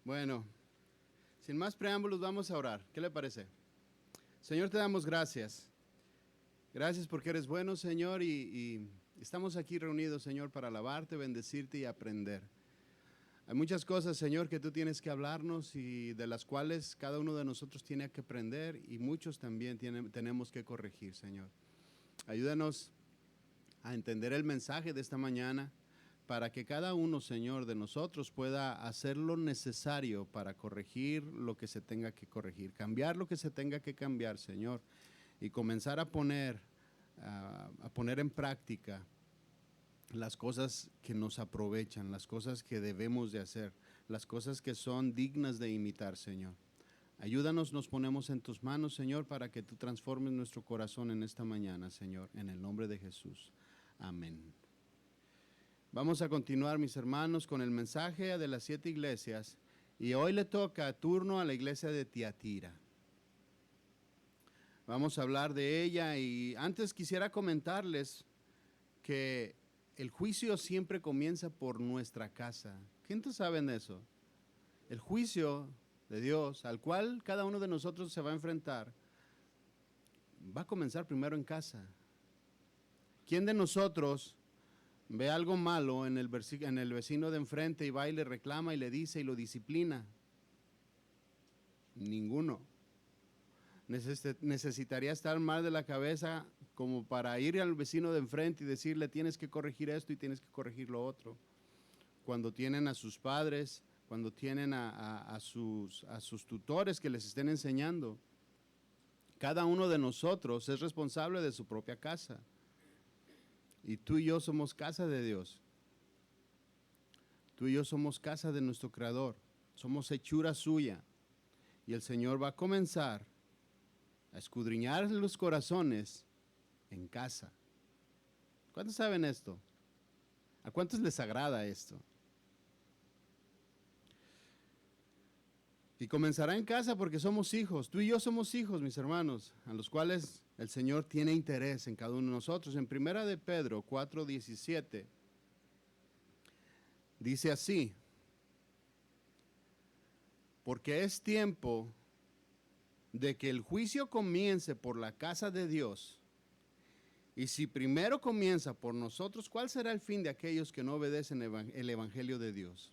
Bueno, sin más preámbulos vamos a orar. ¿Qué le parece? Señor, te damos gracias. Gracias porque eres bueno, Señor, y estamos aquí reunidos, Señor, para alabarte, bendecirte y aprender. Hay muchas cosas, Señor, que tú tienes que hablarnos y de las cuales cada uno de nosotros tiene que aprender y muchos también tenemos que corregir, Señor. Ayúdanos a entender el mensaje de esta mañana para que cada uno, Señor, de nosotros pueda hacer lo necesario para corregir lo que se tenga que corregir, cambiar lo que se tenga que cambiar, Señor, y comenzar a poner en práctica las cosas que nos aprovechan, las cosas que debemos de hacer, las cosas que son dignas de imitar, Señor. Ayúdanos, nos ponemos en tus manos, Señor, para que tú transformes nuestro corazón en esta mañana, Señor, en el nombre de Jesús. Amén. Vamos a continuar, mis hermanos, con el mensaje de las 7 iglesias, y hoy le toca turno a la iglesia de Tiatira. Vamos a hablar de ella, y antes quisiera comentarles que el juicio siempre comienza por nuestra casa. ¿Quiénes saben eso? El juicio de Dios, al cual cada uno de nosotros se va a enfrentar, va a comenzar primero en casa. ¿Quién de nosotros ve algo malo en el vecino de enfrente y va y le reclama y le dice y lo disciplina? Ninguno. Necesitaría estar mal de la cabeza como para ir al vecino de enfrente y decirle tienes que corregir esto y tienes que corregir lo otro. Cuando tienen a sus padres, cuando tienen a sus tutores que les estén enseñando. Cada uno de nosotros es responsable de su propia casa. Y tú y yo somos casa de Dios. Tú y yo somos casa de nuestro Creador. Somos hechura suya. Y el Señor va a comenzar a escudriñar los corazones en casa. ¿Cuántos saben esto? ¿A cuántos les agrada esto? Y comenzará en casa porque somos hijos. Tú y yo somos hijos, mis hermanos, a los cuales el Señor tiene interés en cada uno de nosotros. En 1 de Pedro 4:17 dice así: porque es tiempo de que el juicio comience por la casa de Dios. Y si primero comienza por nosotros, ¿cuál será el fin de aquellos que no obedecen el evangelio de Dios?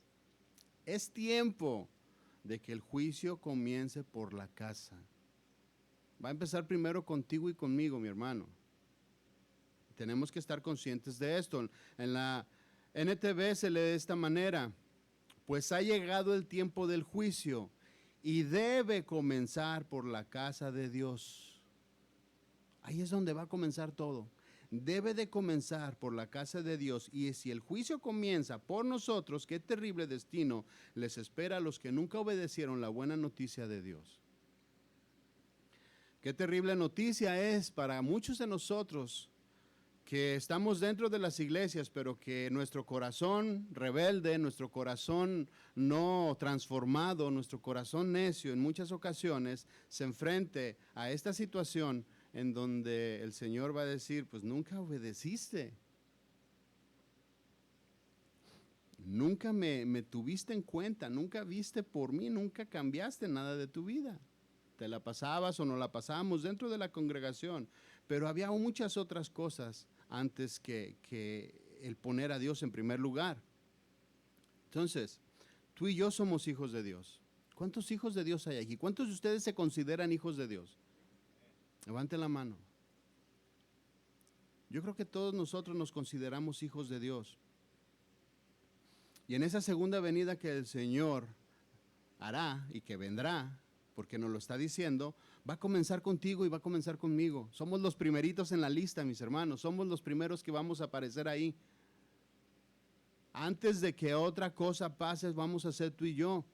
Es tiempo de que el juicio comience por la casa. Va a empezar primero contigo y conmigo, mi hermano. Tenemos que estar conscientes de esto. En la NTV se lee de esta manera: pues ha llegado el tiempo del juicio y debe comenzar por la casa de Dios. Ahí es donde va a comenzar todo. Debe de comenzar por la casa de Dios, y si el juicio comienza por nosotros, qué terrible destino les espera a los que nunca obedecieron la buena noticia de Dios. Qué terrible noticia es para muchos de nosotros que estamos dentro de las iglesias, pero que nuestro corazón rebelde, nuestro corazón no transformado, nuestro corazón necio en muchas ocasiones se enfrente a esta situación en donde el Señor va a decir, pues nunca obedeciste. Nunca me tuviste en cuenta, nunca viste por mí, nunca cambiaste nada de tu vida. Te la pasabas o no la pasábamos dentro de la congregación, pero había muchas otras cosas antes que el poner a Dios en primer lugar. Entonces, tú y yo somos hijos de Dios. ¿Cuántos hijos de Dios hay aquí? ¿Cuántos de ustedes se consideran hijos de Dios? Levante la mano. Yo creo que todos nosotros nos consideramos hijos de Dios. Y en esa segunda venida que el Señor hará y que vendrá, porque nos lo está diciendo, va a comenzar contigo y va a comenzar conmigo. Somos los primeritos en la lista, mis hermanos. Somos los primeros que vamos a aparecer ahí. Antes de que otra cosa pase, vamos a ser tú y yo.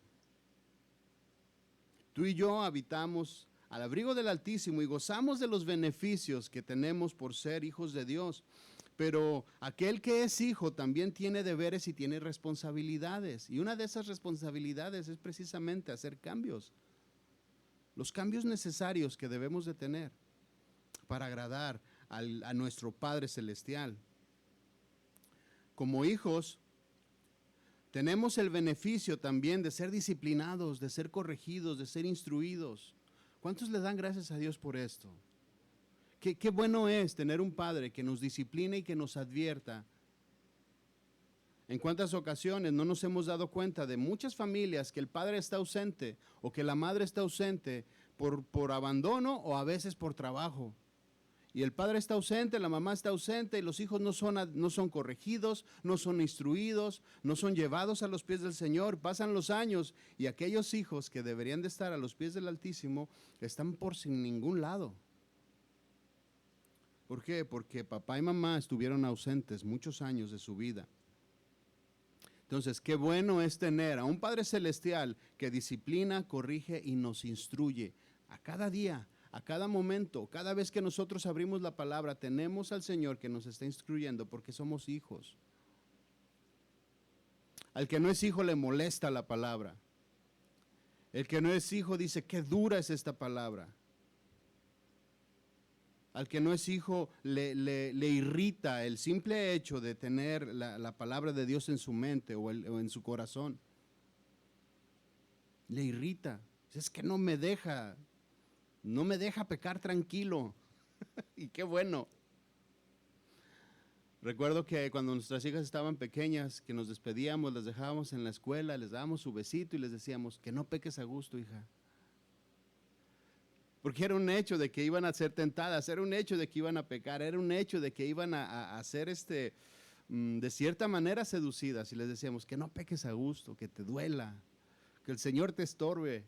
Tú y yo habitamos al abrigo del Altísimo y gozamos de los beneficios que tenemos por ser hijos de Dios. Pero aquel que es hijo también tiene deberes y tiene responsabilidades. Y una de esas responsabilidades es precisamente hacer cambios. Los cambios necesarios que debemos de tener para agradar a nuestro Padre Celestial. Como hijos, Tenemos el beneficio también de ser disciplinados, de ser corregidos, de ser instruidos. ¿Cuántos le dan gracias a Dios por esto? Qué bueno es tener un padre que nos discipline y que nos advierta. ¿En cuántas ocasiones no nos hemos dado cuenta de muchas familias que el padre está ausente o que la madre está ausente por abandono o a veces por trabajo? Y el padre está ausente, la mamá está ausente y los hijos no son corregidos, no son instruidos, no son llevados a los pies del Señor. Pasan los años y aquellos hijos que deberían de estar a los pies del Altísimo están por sin ningún lado. ¿Por qué? Porque papá y mamá estuvieron ausentes muchos años de su vida. Entonces, qué bueno es tener a un Padre Celestial que disciplina, corrige y nos instruye a cada día, a cada momento. Cada vez que nosotros abrimos la palabra, tenemos al Señor que nos está instruyendo porque somos hijos. Al que no es hijo le molesta la palabra. El que no es hijo dice, qué dura es esta palabra. Al que no es hijo le irrita el simple hecho de tener la palabra de Dios en su mente o en su corazón. Le irrita. Es que no me deja pecar tranquilo. Y qué bueno. Recuerdo que cuando nuestras hijas estaban pequeñas, que nos despedíamos, las dejábamos en la escuela, les dábamos su besito y les decíamos, que no peques a gusto, hija. Porque era un hecho de que iban a ser tentadas, era un hecho de que iban a pecar, era un hecho de que iban a ser de cierta manera seducidas. Y les decíamos que no peques a gusto, que te duela, que el Señor te estorbe.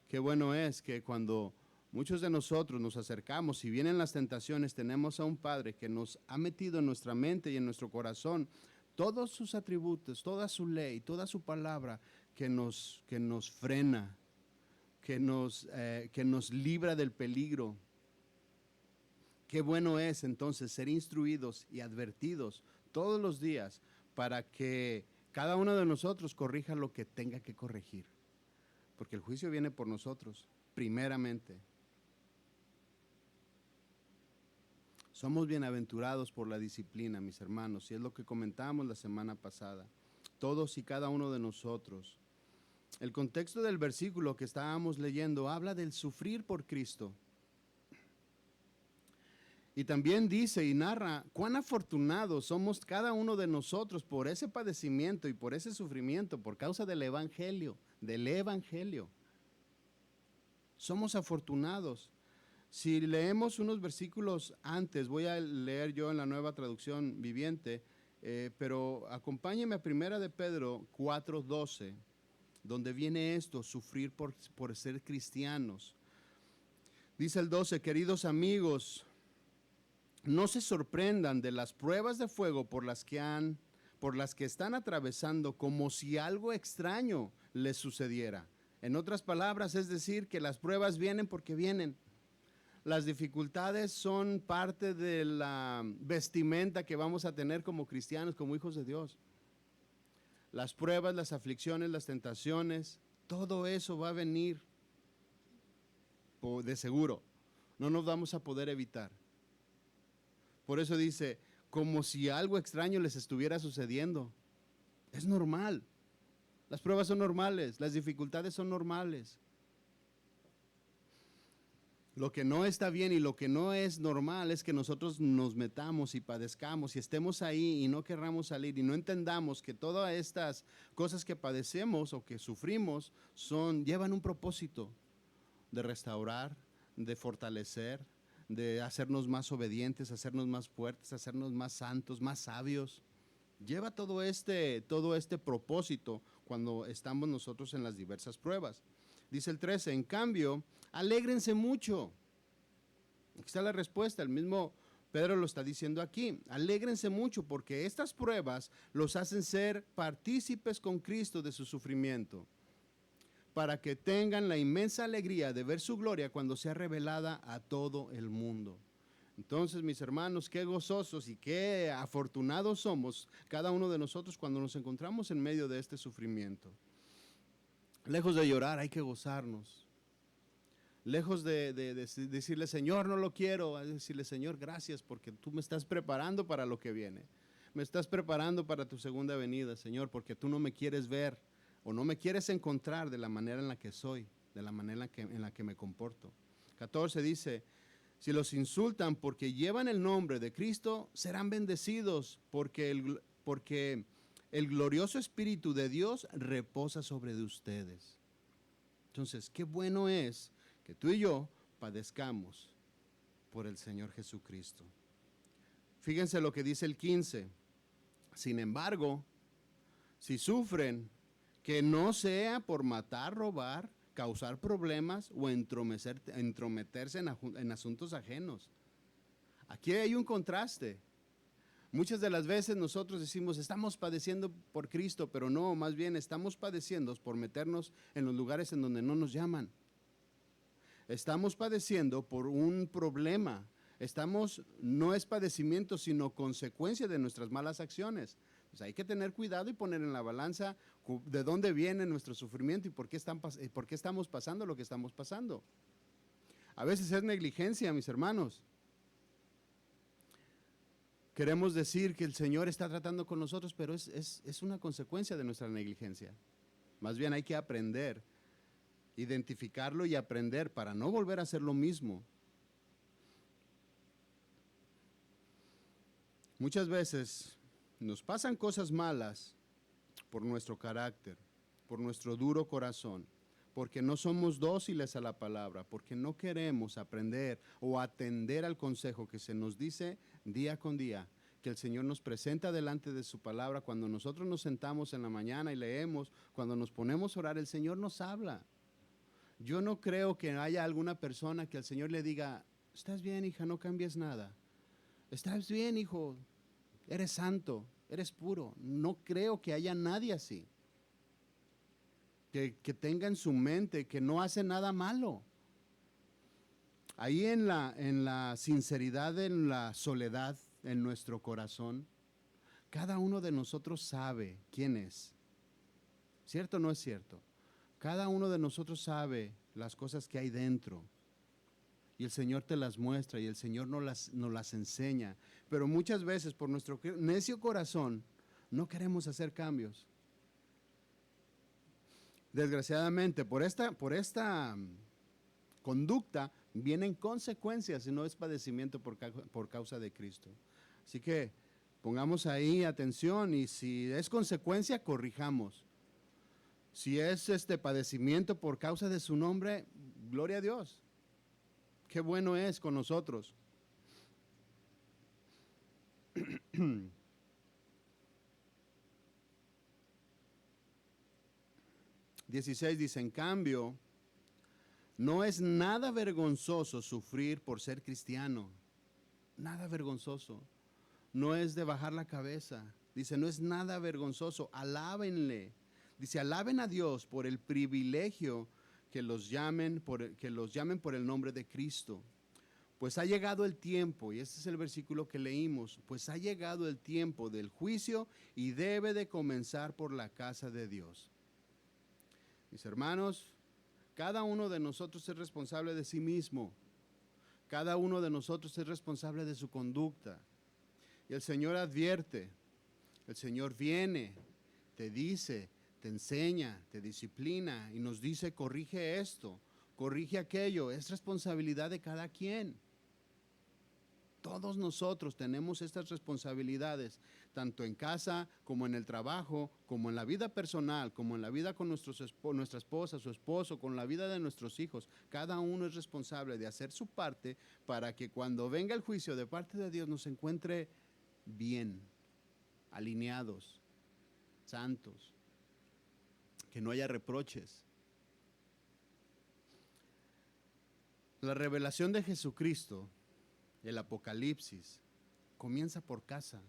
Qué bueno es que cuando muchos de nosotros nos acercamos y vienen las tentaciones, tenemos a un Padre que nos ha metido en nuestra mente y en nuestro corazón todos sus atributos, toda su ley, toda su palabra que nos frena, que nos libra del peligro. Qué bueno es entonces ser instruidos y advertidos todos los días para que cada uno de nosotros corrija lo que tenga que corregir. Porque el juicio viene por nosotros, primeramente. Somos bienaventurados por la disciplina, mis hermanos, y es lo que comentamos la semana pasada. Todos y cada uno de nosotros. El contexto del versículo que estábamos leyendo habla del sufrir por Cristo. Y también dice y narra cuán afortunados somos cada uno de nosotros por ese padecimiento y por ese sufrimiento por causa del Evangelio, Somos afortunados. Si leemos unos versículos antes, voy a leer yo en la Nueva Traducción Viviente, pero acompáñeme a 1 de Pedro 4:12. Donde viene esto, sufrir por ser cristianos. Dice el 12, queridos amigos, no se sorprendan de las pruebas de fuego por las que están atravesando como si algo extraño les sucediera. En otras palabras, es decir, que las pruebas vienen porque vienen. Las dificultades son parte de la vestimenta que vamos a tener como cristianos, como hijos de Dios. Las pruebas, las aflicciones, las tentaciones, todo eso va a venir de seguro. No nos vamos a poder evitar. Por eso dice, como si algo extraño les estuviera sucediendo. Es normal. Las pruebas son normales, las dificultades son normales. Lo que no está bien y lo que no es normal es que nosotros nos metamos y padezcamos y estemos ahí y no querramos salir y no entendamos que todas estas cosas que padecemos o que sufrimos llevan un propósito de restaurar, de fortalecer, de hacernos más obedientes, hacernos más fuertes, hacernos más santos, más sabios. Lleva todo este propósito cuando estamos nosotros en las diversas pruebas. Dice el 13, en cambio, alégrense mucho. Aquí está la respuesta, el mismo Pedro lo está diciendo aquí. Alégrense mucho porque estas pruebas los hacen ser partícipes con Cristo de su sufrimiento, para que tengan la inmensa alegría de ver su gloria cuando sea revelada a todo el mundo. Entonces, mis hermanos, qué gozosos y qué afortunados somos cada uno de nosotros cuando nos encontramos en medio de este sufrimiento. Lejos de llorar, hay que gozarnos. Lejos de decirle, Señor, no lo quiero, hay que decirle, Señor, gracias porque tú me estás preparando para lo que viene. me estás preparando para tu segunda venida, Señor, porque tú no me quieres ver o no me quieres encontrar de la manera en la que soy, de la manera en la que me comporto. 14 dice, si los insultan porque llevan el nombre de Cristo, serán bendecidos porque el glorioso Espíritu de Dios reposa sobre de ustedes. Entonces, qué bueno es que tú y yo padezcamos por el Señor Jesucristo. Fíjense lo que dice el 15. Sin embargo, si sufren, que no sea por matar, robar, causar problemas o entrometerse en asuntos ajenos. Aquí hay un contraste. Muchas de las veces nosotros decimos, estamos padeciendo por Cristo, pero no, más bien estamos padeciendo por meternos en los lugares en donde no nos llaman. Estamos padeciendo por un problema. No es padecimiento, sino consecuencia de nuestras malas acciones. Pues hay que tener cuidado y poner en la balanza de dónde viene nuestro sufrimiento y por qué estamos pasando lo que estamos pasando. A veces es negligencia, mis hermanos. Queremos decir que el Señor está tratando con nosotros, pero es una consecuencia de nuestra negligencia. Más bien hay que aprender, identificarlo y aprender para no volver a hacer lo mismo. Muchas veces nos pasan cosas malas por nuestro carácter, por nuestro duro corazón, porque no somos dóciles a la palabra, porque no queremos aprender o atender al consejo que se nos dice día con día, que el Señor nos presenta delante de su palabra. Cuando nosotros nos sentamos en la mañana y leemos, cuando nos ponemos a orar, el Señor nos habla. Yo no creo que haya alguna persona que al Señor le diga, estás bien, hija, no cambies nada. Estás bien, hijo, eres santo, eres puro. No creo que haya nadie así. Que tenga en su mente que no hace nada malo. Ahí en la sinceridad, en la soledad, en nuestro corazón, cada uno de nosotros sabe quién es. ¿Cierto o no es cierto? Cada uno de nosotros sabe las cosas que hay dentro. Y el Señor te las muestra y el Señor nos las enseña. Pero muchas veces por nuestro necio corazón no queremos hacer cambios. Desgraciadamente, por esta conducta vienen consecuencias y no es padecimiento por causa de Cristo. Así que pongamos ahí atención y si es consecuencia, corrijamos. Si es padecimiento por causa de su nombre, gloria a Dios. Qué bueno es con nosotros. 16 dice, en cambio, no es nada vergonzoso sufrir por ser cristiano. Nada vergonzoso. No es de bajar la cabeza. Dice, no es nada vergonzoso. Alábenle. Dice, alaben a Dios por el privilegio que los llamen por el nombre de Cristo. Pues ha llegado el tiempo, y este es el versículo que leímos, pues ha llegado el tiempo del juicio y debe de comenzar por la casa de Dios. Mis hermanos, cada uno de nosotros es responsable de sí mismo. Cada uno de nosotros es responsable de su conducta. Y el Señor advierte, el Señor viene, te dice, te enseña, te disciplina y nos dice, corrige esto, corrige aquello. Es responsabilidad de cada quien. Todos nosotros tenemos estas responsabilidades, tanto en casa como en el trabajo, como en la vida personal, como en la vida con nuestra esposa, su esposo, con la vida de nuestros hijos. Cada uno es responsable de hacer su parte para que cuando venga el juicio de parte de Dios nos encuentre bien, alineados, santos, que no haya reproches. La revelación de Jesucristo, el Apocalipsis, comienza por casa.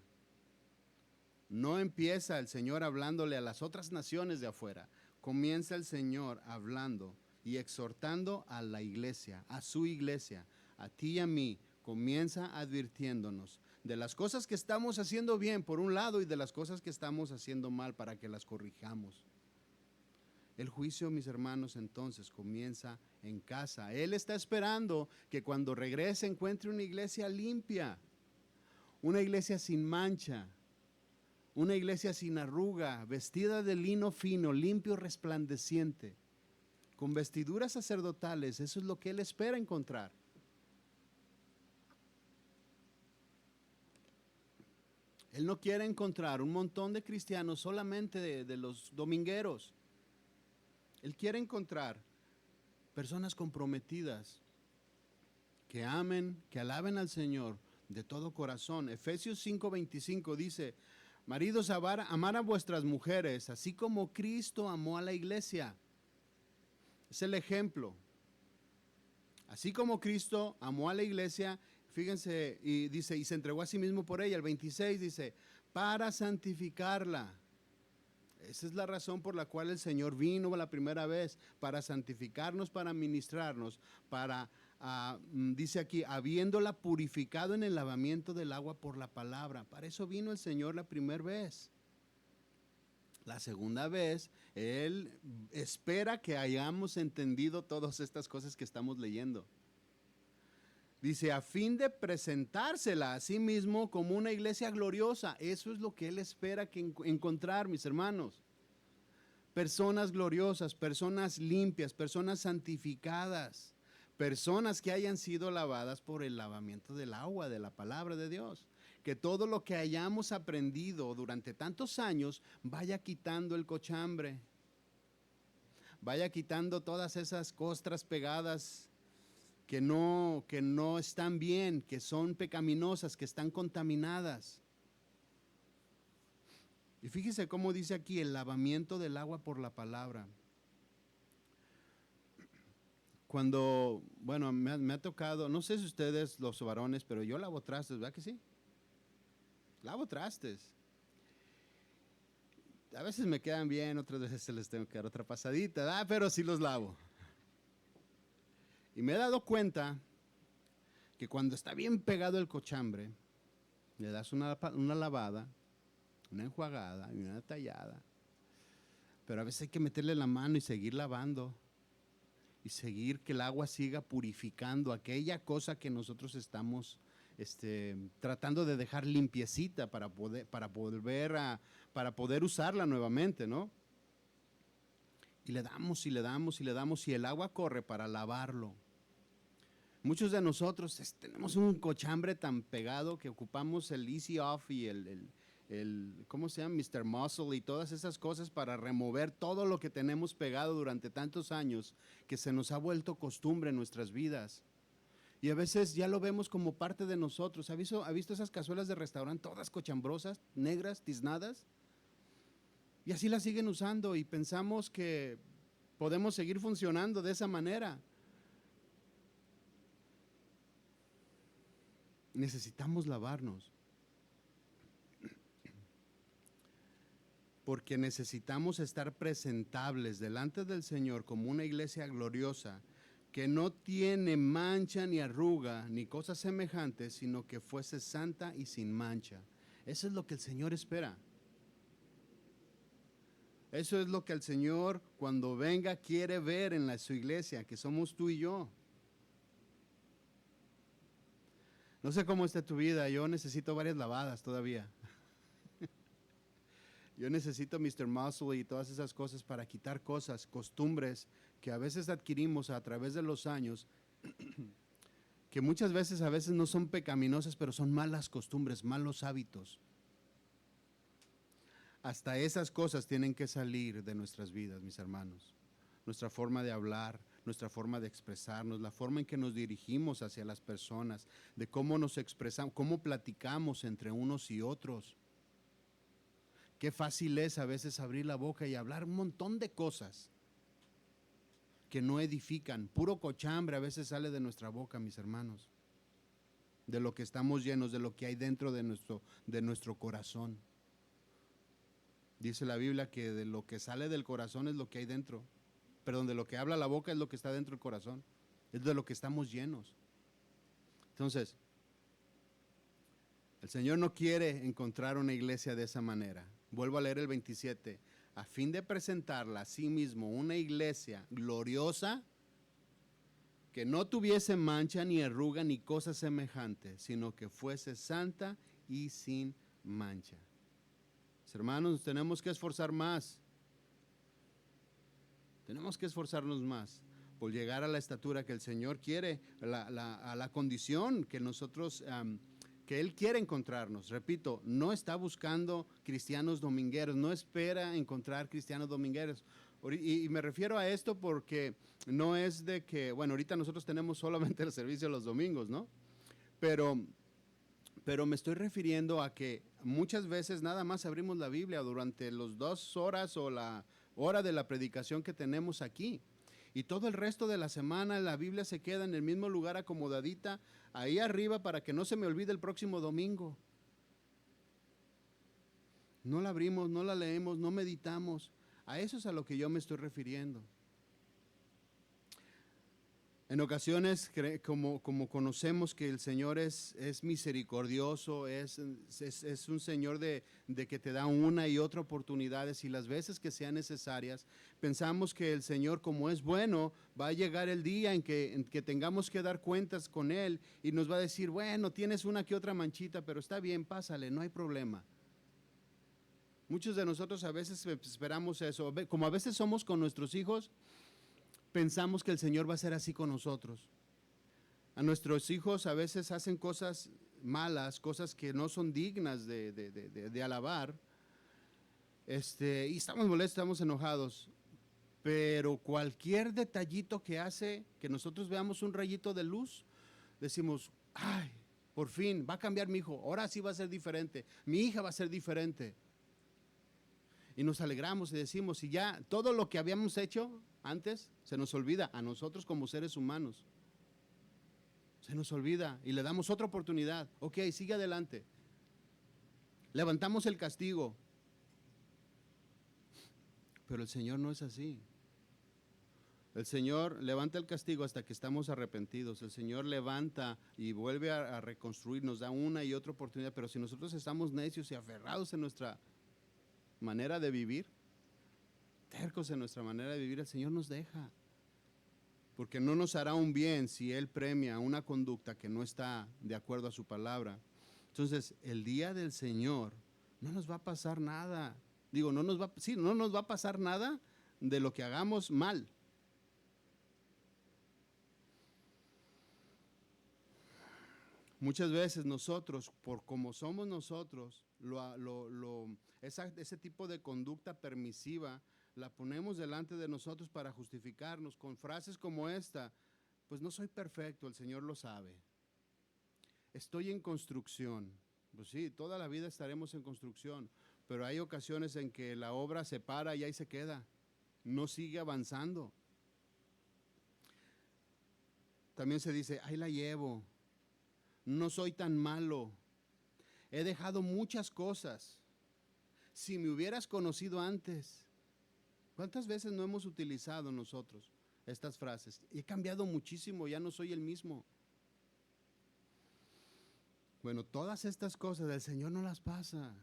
No empieza el Señor hablándole a las otras naciones de afuera. Comienza el Señor hablando y exhortando a la iglesia, a su iglesia, a ti y a mí. Comienza advirtiéndonos de las cosas que estamos haciendo bien por un lado y de las cosas que estamos haciendo mal para que las corrijamos. El juicio, mis hermanos, entonces comienza en casa. Él está esperando que cuando regrese encuentre una iglesia limpia, una iglesia sin mancha, una iglesia sin arruga, vestida de lino fino, limpio, resplandeciente, con vestiduras sacerdotales. Eso es lo que Él espera encontrar. Él no quiere encontrar un montón de cristianos solamente de los domingueros. Él quiere encontrar personas comprometidas, que amen, que alaben al Señor de todo corazón. Efesios 5:25 dice: maridos, amar a vuestras mujeres, así como Cristo amó a la iglesia. Es el ejemplo. Así como Cristo amó a la iglesia, fíjense, y dice, y se entregó a sí mismo por ella. El 26 dice, para santificarla. Esa es la razón por la cual el Señor vino la primera vez, para santificarnos, para ministrarnos, para, dice aquí, habiéndola purificado en el lavamiento del agua por la palabra. Para eso vino el Señor la primera vez. La segunda vez, Él espera que hayamos entendido todas estas cosas que estamos leyendo. Dice, a fin de presentársela a sí mismo como una iglesia gloriosa. Eso es lo que Él espera encontrar, mis hermanos. Personas gloriosas, personas limpias, personas santificadas, personas que hayan sido lavadas por el lavamiento del agua, de la palabra de Dios. Que todo lo que hayamos aprendido durante tantos años vaya quitando el cochambre, vaya quitando todas esas costras pegadas que no están bien, que son pecaminosas, que están contaminadas. Y fíjese cómo dice aquí el lavamiento del agua por la palabra. Cuando, bueno, me ha tocado, no sé si ustedes los varones, pero yo lavo trastes, ¿verdad que sí? Lavo trastes. A veces me quedan bien, otras veces se les tengo que dar otra pasadita, ¿verdad? Pero sí los lavo. Y me he dado cuenta que cuando está bien pegado el cochambre, le das una lavada, una enjuagada y una tallada. Pero a veces hay que meterle la mano y seguir lavando. Y seguir que el agua siga purificando aquella cosa que nosotros estamos tratando de dejar limpiecita para poder usarla nuevamente, ¿no? Y le damos y le damos y le damos y el agua corre para lavarlo. Muchos de nosotros tenemos un cochambre tan pegado que ocupamos el Easy Off y ¿cómo se llama? Mr. Muscle y todas esas cosas para remover todo lo que tenemos pegado durante tantos años que se nos ha vuelto costumbre en nuestras vidas. Y a veces ya lo vemos como parte de nosotros. ¿Ha visto esas cazuelas de restaurante todas cochambrosas, negras, tiznadas? Y así las siguen usando y pensamos que podemos seguir funcionando de esa manera. Necesitamos lavarnos. Porque necesitamos estar presentables delante del Señor como una iglesia gloriosa que no tiene mancha ni arruga ni cosas semejantes, sino que fuese santa y sin mancha. Eso es lo que el Señor espera. Eso es lo que el Señor cuando venga quiere ver en su iglesia, que somos tú y yo. No sé cómo está tu vida, yo necesito varias lavadas todavía. Yo necesito Mr. Muscle y todas esas cosas para quitar cosas, costumbres que a veces adquirimos a través de los años, que muchas veces a veces no son pecaminosas, pero son malas costumbres, malos hábitos. Hasta esas cosas tienen que salir de nuestras vidas, mis hermanos. Nuestra forma de hablar, nuestra forma de expresarnos, la forma en que nos dirigimos hacia las personas, de cómo nos expresamos, cómo platicamos entre unos y otros. Qué fácil es a veces abrir la boca y hablar un montón de cosas que no edifican. Puro cochambre a veces sale de nuestra boca, mis hermanos. De lo que estamos llenos, de lo que hay dentro de nuestro corazón. Dice la Biblia que de lo que sale del corazón es lo que hay dentro. Perdón, de lo que habla la boca es lo que está dentro del corazón. Es de lo que estamos llenos. Entonces, el Señor no quiere encontrar una iglesia de esa manera. Vuelvo a leer el 27. A fin de presentarla a sí mismo una iglesia gloriosa, que no tuviese mancha ni arruga ni cosa semejante, sino que fuese santa y sin mancha. Hermanos, nos tenemos que esforzar más. Tenemos que esforzarnos más por llegar a la estatura que el Señor quiere, a la condición que nosotros, que Él quiere encontrarnos. Repito, no está buscando cristianos domingueros, no espera encontrar cristianos domingueros. Y me refiero a esto porque no es de que, bueno, ahorita nosotros tenemos solamente el servicio los domingos, ¿no? Pero me estoy refiriendo a que muchas veces nada más abrimos la Biblia durante las 2 horas o la hora de la predicación que tenemos aquí. Y todo el resto de la semana la Biblia se queda en el mismo lugar acomodadita, ahí arriba para que no se me olvide el próximo domingo. No la abrimos, no la leemos, no meditamos. A eso es a lo que yo me estoy refiriendo. En ocasiones, como conocemos que el Señor es misericordioso, es un Señor de que te da una y otra oportunidades y las veces que sean necesarias, pensamos que el Señor, como es bueno, va a llegar el día en que tengamos que dar cuentas con Él y nos va a decir, bueno, tienes una que otra manchita, pero está bien, pásale, no hay problema. Muchos de nosotros a veces esperamos eso, como a veces somos con nuestros hijos, pensamos que el Señor va a ser así con nosotros. A nuestros hijos a veces hacen cosas malas, cosas que no son dignas de alabar, y estamos molestos, estamos enojados, pero cualquier detallito que hace, que nosotros veamos un rayito de luz, decimos, ay, por fin, va a cambiar mi hijo, ahora sí va a ser diferente, mi hija va a ser diferente. Y nos alegramos y decimos, y ya todo lo que habíamos hecho antes se nos olvida a nosotros como seres humanos. Se nos olvida y le damos otra oportunidad. Ok, sigue adelante. Levantamos el castigo. Pero el Señor no es así. El Señor levanta el castigo hasta que estamos arrepentidos. El Señor levanta y vuelve a reconstruir, nos da una y otra oportunidad. Pero si nosotros estamos necios y aferrados en nuestra manera de vivir, tercos en nuestra manera de vivir, el Señor nos deja. Porque no nos hará un bien si Él premia una conducta que no está de acuerdo a su palabra. Entonces, el día del Señor no nos va a pasar nada. Digo, no nos va a pasar nada de lo que hagamos mal. Muchas veces nosotros, por como somos nosotros, ese tipo de conducta permisiva la ponemos delante de nosotros para justificarnos con frases como esta: pues no soy perfecto, el Señor lo sabe. Estoy en construcción. Pues sí, toda la vida estaremos en construcción, pero hay ocasiones en que la obra se para y ahí se queda, no sigue avanzando. También se dice, ahí la llevo, no soy tan malo, he dejado muchas cosas, si me hubieras conocido antes. ¿Cuántas veces no hemos utilizado nosotros estas frases? He cambiado muchísimo, ya no soy el mismo. Bueno, todas estas cosas el Señor no las pasa.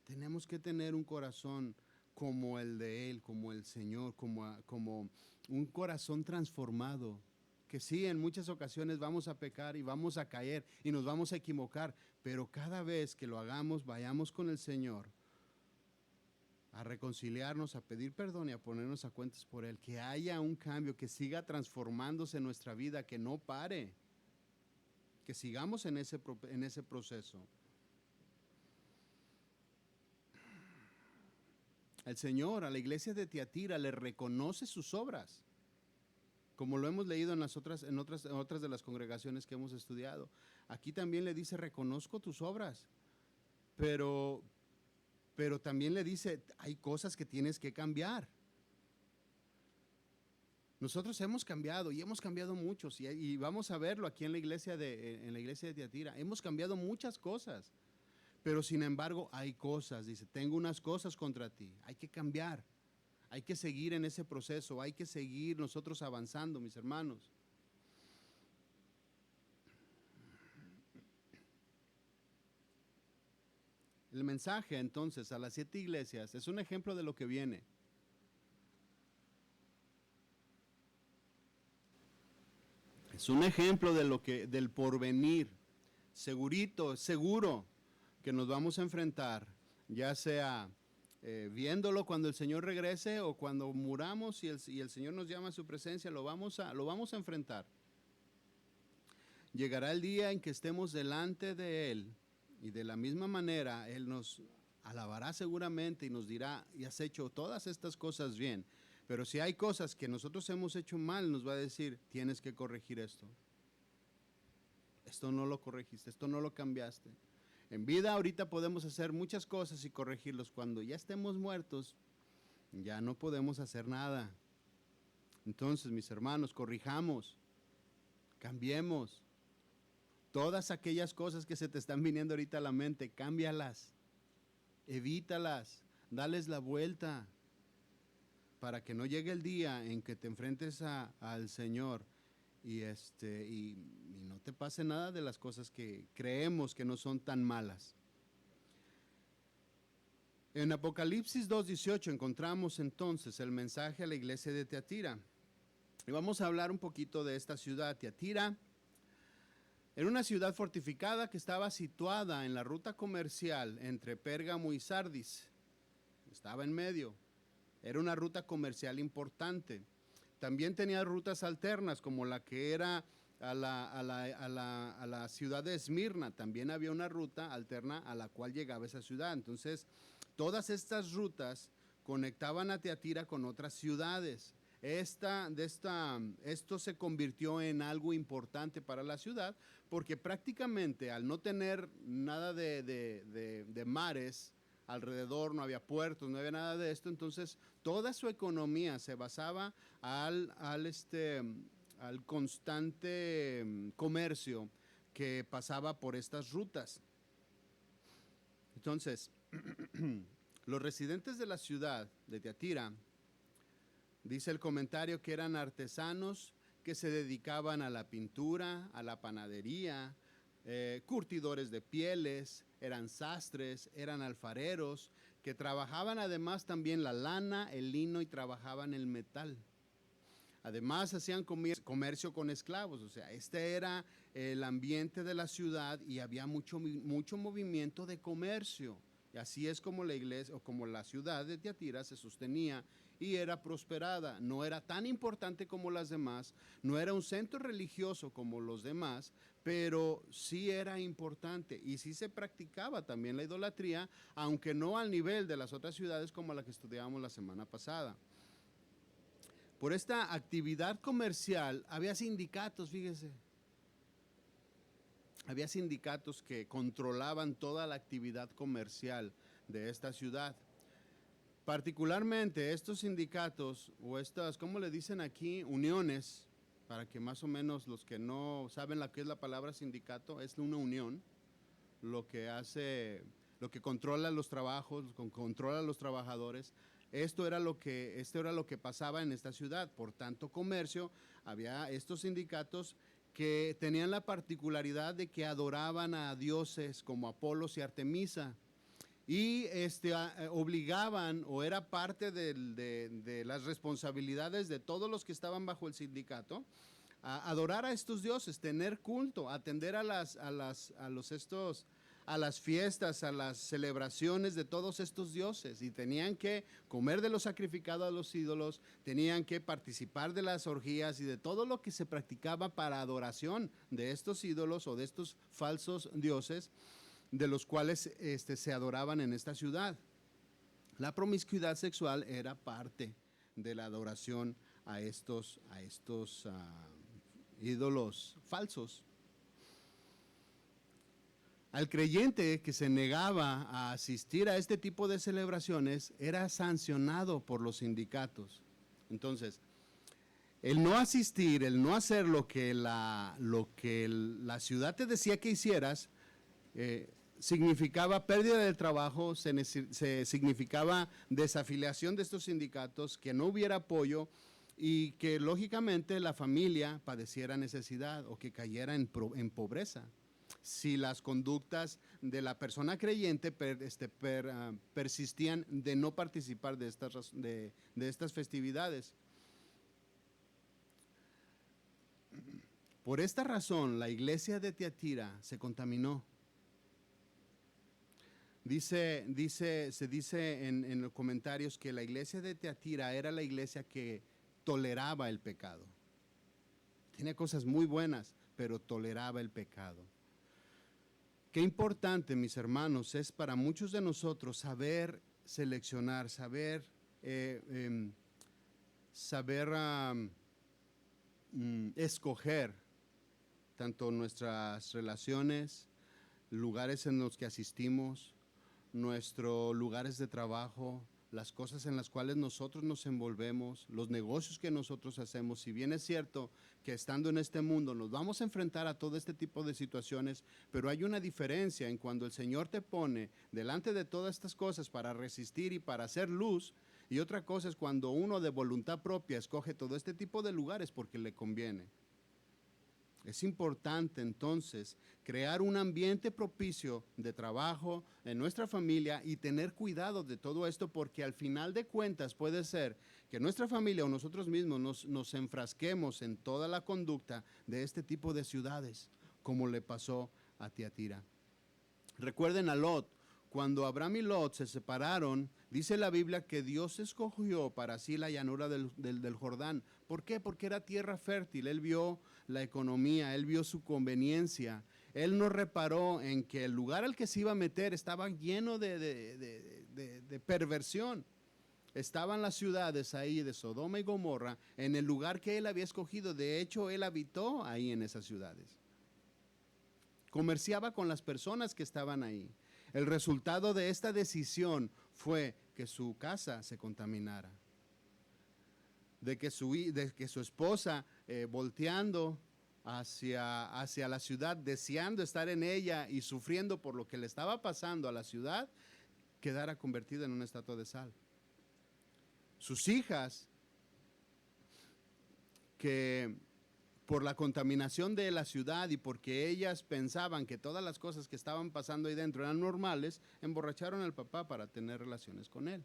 Tenemos que tener un corazón como el de Él, como el Señor, como un corazón transformado. Que sí, en muchas ocasiones vamos a pecar y vamos a caer y nos vamos a equivocar, pero cada vez que lo hagamos, vayamos con el Señor a reconciliarnos, a pedir perdón y a ponernos a cuentas por Él. Que haya un cambio, que siga transformándose en nuestra vida, que no pare, que sigamos en ese proceso. El Señor a la iglesia de Tiatira le reconoce sus obras, como lo hemos leído en otras de las congregaciones que hemos estudiado. Aquí también le dice, reconozco tus obras, pero también le dice, hay cosas que tienes que cambiar. Nosotros hemos cambiado y hemos cambiado muchos, y vamos a verlo aquí en la iglesia de Tiatira. Hemos cambiado muchas cosas, pero sin embargo hay cosas, dice, tengo unas cosas contra ti, hay que cambiar. Hay que seguir en ese proceso, hay que seguir nosotros avanzando, mis hermanos. El mensaje entonces a las 7 iglesias es un ejemplo de lo que viene. Es un ejemplo del porvenir. Seguro que nos vamos a enfrentar ya sea viéndolo cuando el Señor regrese o cuando muramos y el Señor nos llama a su presencia, lo vamos a enfrentar. Llegará el día en que estemos delante de Él y de la misma manera Él nos alabará seguramente y nos dirá, y has hecho todas estas cosas bien. Pero si hay cosas que nosotros hemos hecho mal, nos va a decir, tienes que corregir esto. Esto no lo corregiste, esto no lo cambiaste. En vida ahorita podemos hacer muchas cosas y corregirlos. Cuando ya estemos muertos, ya no podemos hacer nada. Entonces, mis hermanos, corrijamos, cambiemos. Todas aquellas cosas que se te están viniendo ahorita a la mente, cámbialas, evítalas, dales la vuelta, para que no llegue el día en que te enfrentes al Señor y no te pase nada de las cosas que creemos que no son tan malas. En Apocalipsis 2:18 encontramos entonces el mensaje a la iglesia de Tiatira. Y vamos a hablar un poquito de esta ciudad. Tiatira era una ciudad fortificada que estaba situada en la ruta comercial entre Pérgamo y Sardis. Estaba en medio. Era una ruta comercial importante. También tenía rutas alternas, como la que era a la ciudad de Esmirna. También había una ruta alterna a la cual llegaba esa ciudad. Entonces, todas estas rutas conectaban a Tiatira con otras ciudades. Esto se convirtió en algo importante para la ciudad, porque prácticamente al no tener nada de mares alrededor, no había puertos, no había nada de esto, entonces toda su economía se basaba al constante comercio que pasaba por estas rutas. Entonces, los residentes de la ciudad de Tiatira, dice el comentario, que eran artesanos que se dedicaban a la pintura, a la panadería, curtidores de pieles, eran sastres, eran alfareros, que trabajaban además también la lana, el lino y trabajaban el metal. Además hacían comercio con esclavos, o sea, este era el ambiente de la ciudad y había mucho movimiento de comercio. Y así es como la iglesia o como la ciudad de Tiatira se sostenía y era prosperada. No era tan importante como las demás, no era un centro religioso como los demás, pero sí era importante y sí se practicaba también la idolatría, aunque no al nivel de las otras ciudades como la que estudiamos la semana pasada. Por esta actividad comercial había sindicatos, fíjese. Había sindicatos que controlaban toda la actividad comercial de esta ciudad. Particularmente estos sindicatos o estas, ¿cómo le dicen aquí? Uniones, para que más o menos los que no saben lo que es la palabra sindicato, es una unión, lo que controla los trabajos, controla a los trabajadores. Esto era lo que pasaba en esta ciudad. Por tanto comercio, había estos sindicatos que tenían la particularidad de que adoraban a dioses como Apolos y Artemisa y obligaban o era parte de las responsabilidades de todos los que estaban bajo el sindicato a adorar a estos dioses, tener culto, atender a las fiestas, a las celebraciones de todos estos dioses, y tenían que comer de lo sacrificado a los ídolos, tenían que participar de las orgías y de todo lo que se practicaba para adoración de estos ídolos o de estos falsos dioses de los cuales se adoraban en esta ciudad. La promiscuidad sexual era parte de la adoración a estos ídolos falsos. Al creyente que se negaba a asistir a este tipo de celebraciones era sancionado por los sindicatos. Entonces, el no asistir, el no hacer lo que la ciudad te decía que hicieras, significaba pérdida del trabajo, significaba desafiliación de estos sindicatos, que no hubiera apoyo y que lógicamente la familia padeciera necesidad o que cayera en pobreza. Si las conductas de la persona creyente persistían de no participar de estas festividades. Por esta razón, la iglesia de Tiatira se contaminó. Se dice en los comentarios que la iglesia de Tiatira era la iglesia que toleraba el pecado. Tiene cosas muy buenas, pero toleraba el pecado. Qué importante, mis hermanos, es para muchos de nosotros saber seleccionar, saber escoger tanto nuestras relaciones, lugares en los que asistimos, nuestros lugares de trabajo, las cosas en las cuales nosotros nos envolvemos, los negocios que nosotros hacemos. Si bien es cierto que estando en este mundo nos vamos a enfrentar a todo este tipo de situaciones, pero hay una diferencia en cuando el Señor te pone delante de todas estas cosas para resistir y para hacer luz, y otra cosa es cuando uno de voluntad propia escoge todo este tipo de lugares porque le conviene. Es importante entonces crear un ambiente propicio de trabajo en nuestra familia y tener cuidado de todo esto, porque al final de cuentas puede ser que nuestra familia o nosotros mismos nos enfrasquemos en toda la conducta de este tipo de ciudades, como le pasó a Tiatira. Recuerden a Lot. Cuando Abraham y Lot se separaron, dice la Biblia que Dios escogió para sí la llanura del Jordán. ¿Por qué? Porque era tierra fértil. Él vio la economía, él vio su conveniencia. Él no reparó en que el lugar al que se iba a meter estaba lleno de perversión. Estaban las ciudades ahí de Sodoma y Gomorra en el lugar que él había escogido. De hecho, él habitó ahí en esas ciudades. Comerciaba con las personas que estaban ahí. El resultado de esta decisión fue que su casa se contaminara, de que su esposa, volteando hacia la ciudad, deseando estar en ella y sufriendo por lo que le estaba pasando a la ciudad, quedara convertida en una estatua de sal. Sus hijas, que por la contaminación de la ciudad y porque ellas pensaban que todas las cosas que estaban pasando ahí dentro eran normales, emborracharon al papá para tener relaciones con él.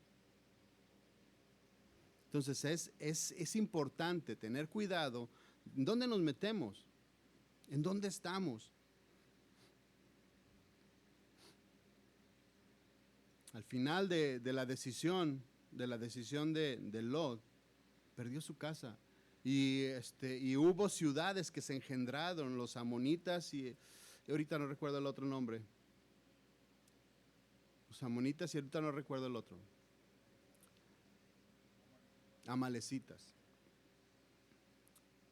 Entonces es importante tener cuidado en dónde nos metemos, en dónde estamos. Al final de la decisión de Lot, perdió su casa. Y hubo ciudades que se engendraron, los amonitas y ahorita no recuerdo el otro nombre. Los amonitas y ahorita no recuerdo el otro. Amalecitas.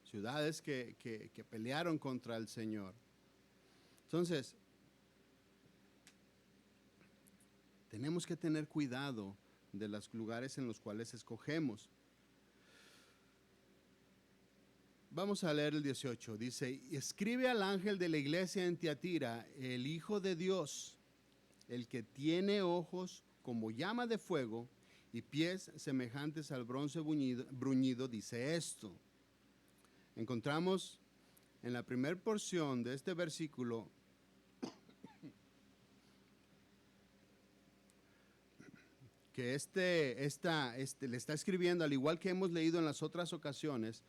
Ciudades que pelearon contra el Señor. Entonces, tenemos que tener cuidado de los lugares en los cuales escogemos. Vamos a leer el 18. Dice: escribe al ángel de la iglesia en Tiatira, el Hijo de Dios, el que tiene ojos como llama de fuego y pies semejantes al bronce bruñido, dice esto. Encontramos en la primera porción de este versículo que le está escribiendo, al igual que hemos leído en las otras ocasiones,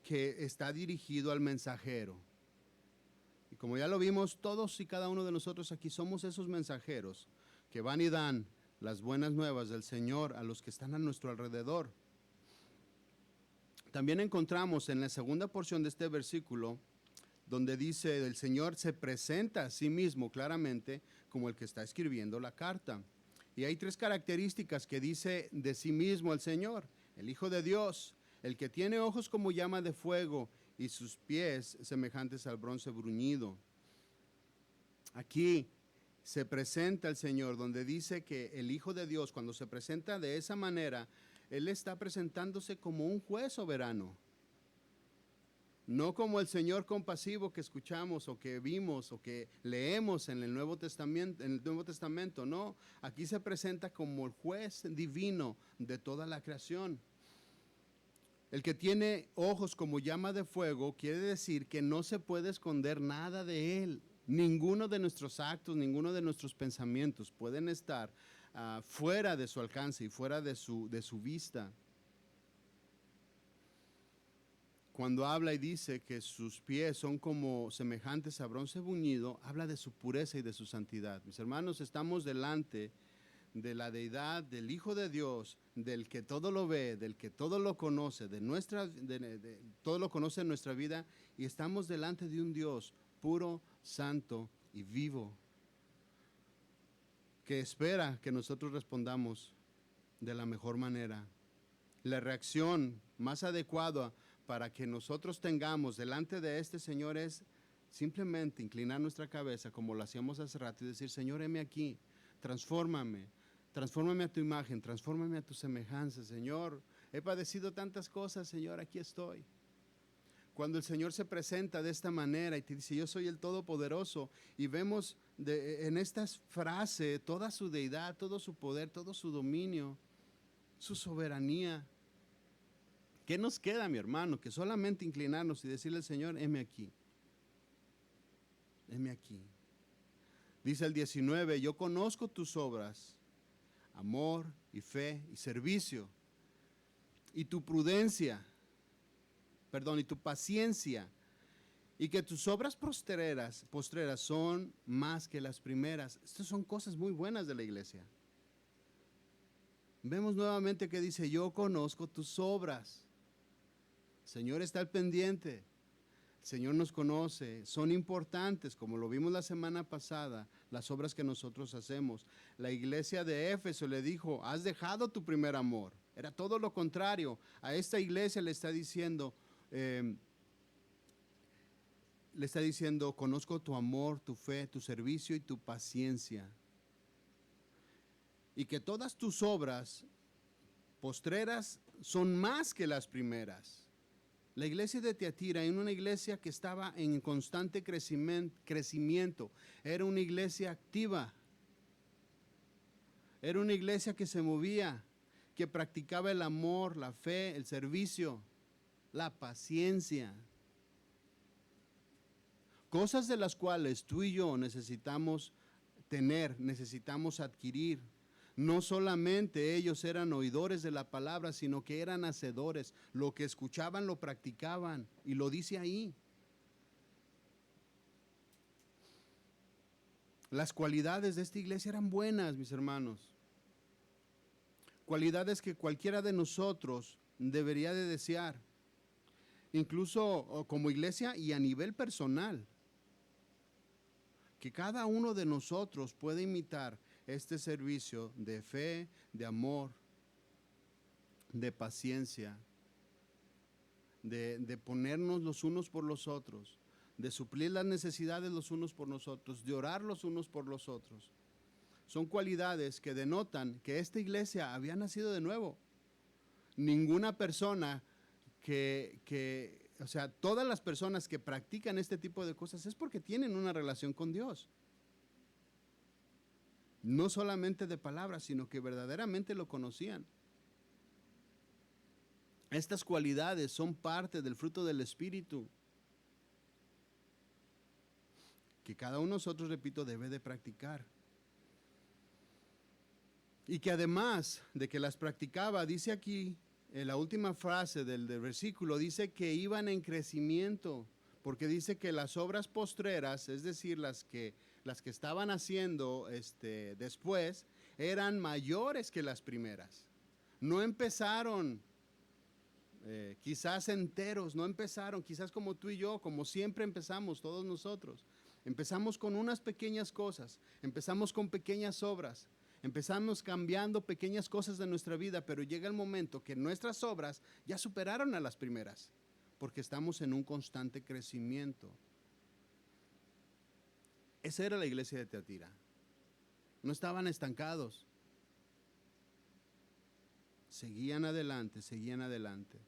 que está dirigido al mensajero. Y como ya lo vimos, todos y cada uno de nosotros aquí somos esos mensajeros que van y dan las buenas nuevas del Señor a los que están a nuestro alrededor. También encontramos en la segunda porción de este versículo, donde dice, el Señor se presenta a sí mismo claramente como el que está escribiendo la carta. Y hay tres características que dice de sí mismo el Señor: el Hijo de Dios, el que tiene ojos como llama de fuego y sus pies semejantes al bronce bruñido. Aquí se presenta el Señor, donde dice que el Hijo de Dios, cuando se presenta de esa manera, Él está presentándose como un juez soberano. No como el Señor compasivo que escuchamos o que vimos o que leemos en el Nuevo Testamento, no. Aquí se presenta como el juez divino de toda la creación. El que tiene ojos como llama de fuego quiere decir que no se puede esconder nada de Él. Ninguno de nuestros actos, ninguno de nuestros pensamientos pueden estar fuera de su alcance y fuera de su vista. cuando habla y dice que sus pies son como semejantes a bronce buñido, habla de su pureza y de su santidad. Mis hermanos, estamos delante de la deidad, del Hijo de Dios, del que todo lo ve, del que todo lo conoce, todo lo conoce en nuestra vida, y estamos delante de un Dios puro, santo y vivo, que espera que nosotros respondamos de la mejor manera. La reacción más adecuada para que nosotros tengamos delante de este Señor es simplemente inclinar nuestra cabeza como lo hacíamos hace rato y decir: Señor, heme aquí, transfórmame a tu imagen, transfórmame a tu semejanza. Señor, he padecido tantas cosas, Señor, aquí estoy. Cuando el Señor se presenta de esta manera y te dice: yo soy el Todopoderoso, y vemos en esta frase toda su deidad, todo su poder, todo su dominio, su soberanía, ¿qué nos queda, mi hermano? Que solamente inclinarnos y decirle al Señor: heme aquí, heme aquí. Dice el 19: yo conozco tus obras, amor y fe y servicio, y tu prudencia, y tu paciencia, y que tus obras postreras son más que las primeras. Estas son cosas muy buenas de la iglesia. Vemos nuevamente que dice: yo conozco tus obras. El Señor está al pendiente. El Señor nos conoce. Son importantes, como lo vimos la semana pasada, las obras que nosotros hacemos. La iglesia de Éfeso le dijo: has dejado tu primer amor. Era todo lo contrario. A esta iglesia le está diciendo, conozco tu amor, tu fe, tu servicio y tu paciencia. Y que todas tus obras postreras son más que las primeras. La iglesia de Tiatira era una iglesia que estaba en constante crecimiento. Era una iglesia activa. Era una iglesia que se movía, que practicaba el amor, la fe, el servicio, la paciencia. Cosas de las cuales tú y yo necesitamos tener, necesitamos adquirir. No solamente ellos eran oidores de la palabra, sino que eran hacedores. Lo que escuchaban lo practicaban, y lo dice ahí. Las cualidades de esta iglesia eran buenas, mis hermanos. Cualidades que cualquiera de nosotros debería de desear, incluso como iglesia y a nivel personal. Que cada uno de nosotros puede imitar este servicio de fe, de amor, de paciencia, de ponernos los unos por los otros, de suplir las necesidades los unos por los otros, de orar los unos por los otros. Son cualidades que denotan que esta iglesia había nacido de nuevo. Ninguna persona todas las personas que practican este tipo de cosas es porque tienen una relación con Dios. No solamente de palabras, sino que verdaderamente lo conocían. Estas cualidades son parte del fruto del Espíritu, que cada uno de nosotros, repito, debe de practicar. Y que además de que las practicaba, dice aquí, en la última frase del versículo, dice que iban en crecimiento, porque dice que las obras postreras, es decir, las que estaban haciendo después, eran mayores que las primeras. No empezaron quizás enteros, no empezaron quizás como tú y yo, como siempre empezamos todos nosotros. Empezamos con unas pequeñas cosas, empezamos con pequeñas obras, empezamos cambiando pequeñas cosas de nuestra vida, pero llega el momento que nuestras obras ya superaron a las primeras, porque estamos en un constante crecimiento. Esa era la iglesia de Tiatira. No estaban estancados. Seguían adelante, seguían adelante.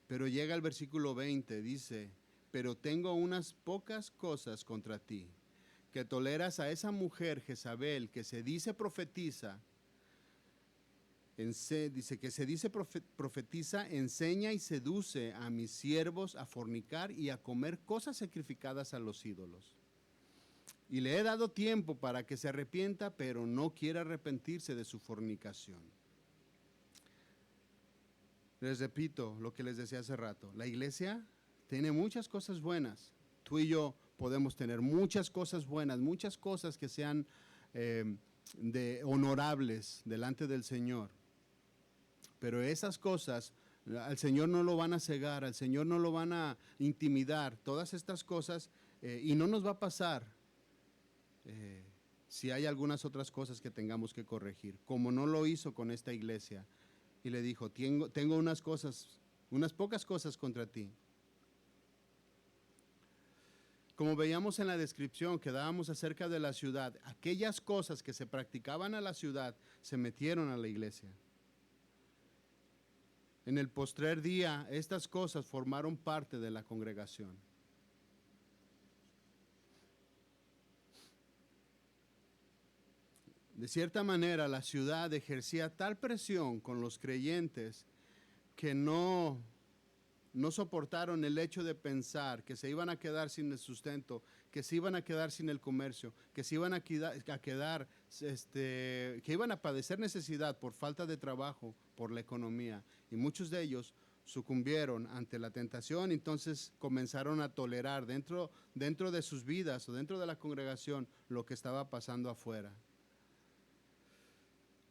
Pero llega el versículo 20, dice: pero tengo unas pocas cosas contra ti, que toleras a esa mujer Jezabel, que se dice profetiza, enseña y seduce a mis siervos a fornicar y a comer cosas sacrificadas a los ídolos. Y le he dado tiempo para que se arrepienta, pero no quiere arrepentirse de su fornicación. Les repito lo que les decía hace rato. La iglesia tiene muchas cosas buenas. Tú y yo podemos tener muchas cosas buenas, muchas cosas que sean honorables delante del Señor. Pero esas cosas al Señor no lo van a cegar, al Señor no lo van a intimidar. Todas estas cosas y no nos va a pasar si hay algunas otras cosas que tengamos que corregir, como no lo hizo con esta iglesia. Y le dijo, tengo unas pocas cosas contra ti. Como veíamos en la descripción que dábamos acerca de la ciudad, aquellas cosas que se practicaban a la ciudad se metieron a la iglesia. En el postrer día, estas cosas formaron parte de la congregación. De cierta manera, la ciudad ejercía tal presión con los creyentes que no soportaron el hecho de pensar que se iban a quedar sin el sustento, que se iban a quedar sin el comercio, que se iban a quedar, que iban a padecer necesidad por falta de trabajo, por la economía. Y muchos de ellos sucumbieron ante la tentación, entonces comenzaron a tolerar dentro de sus vidas o dentro de la congregación lo que estaba pasando afuera.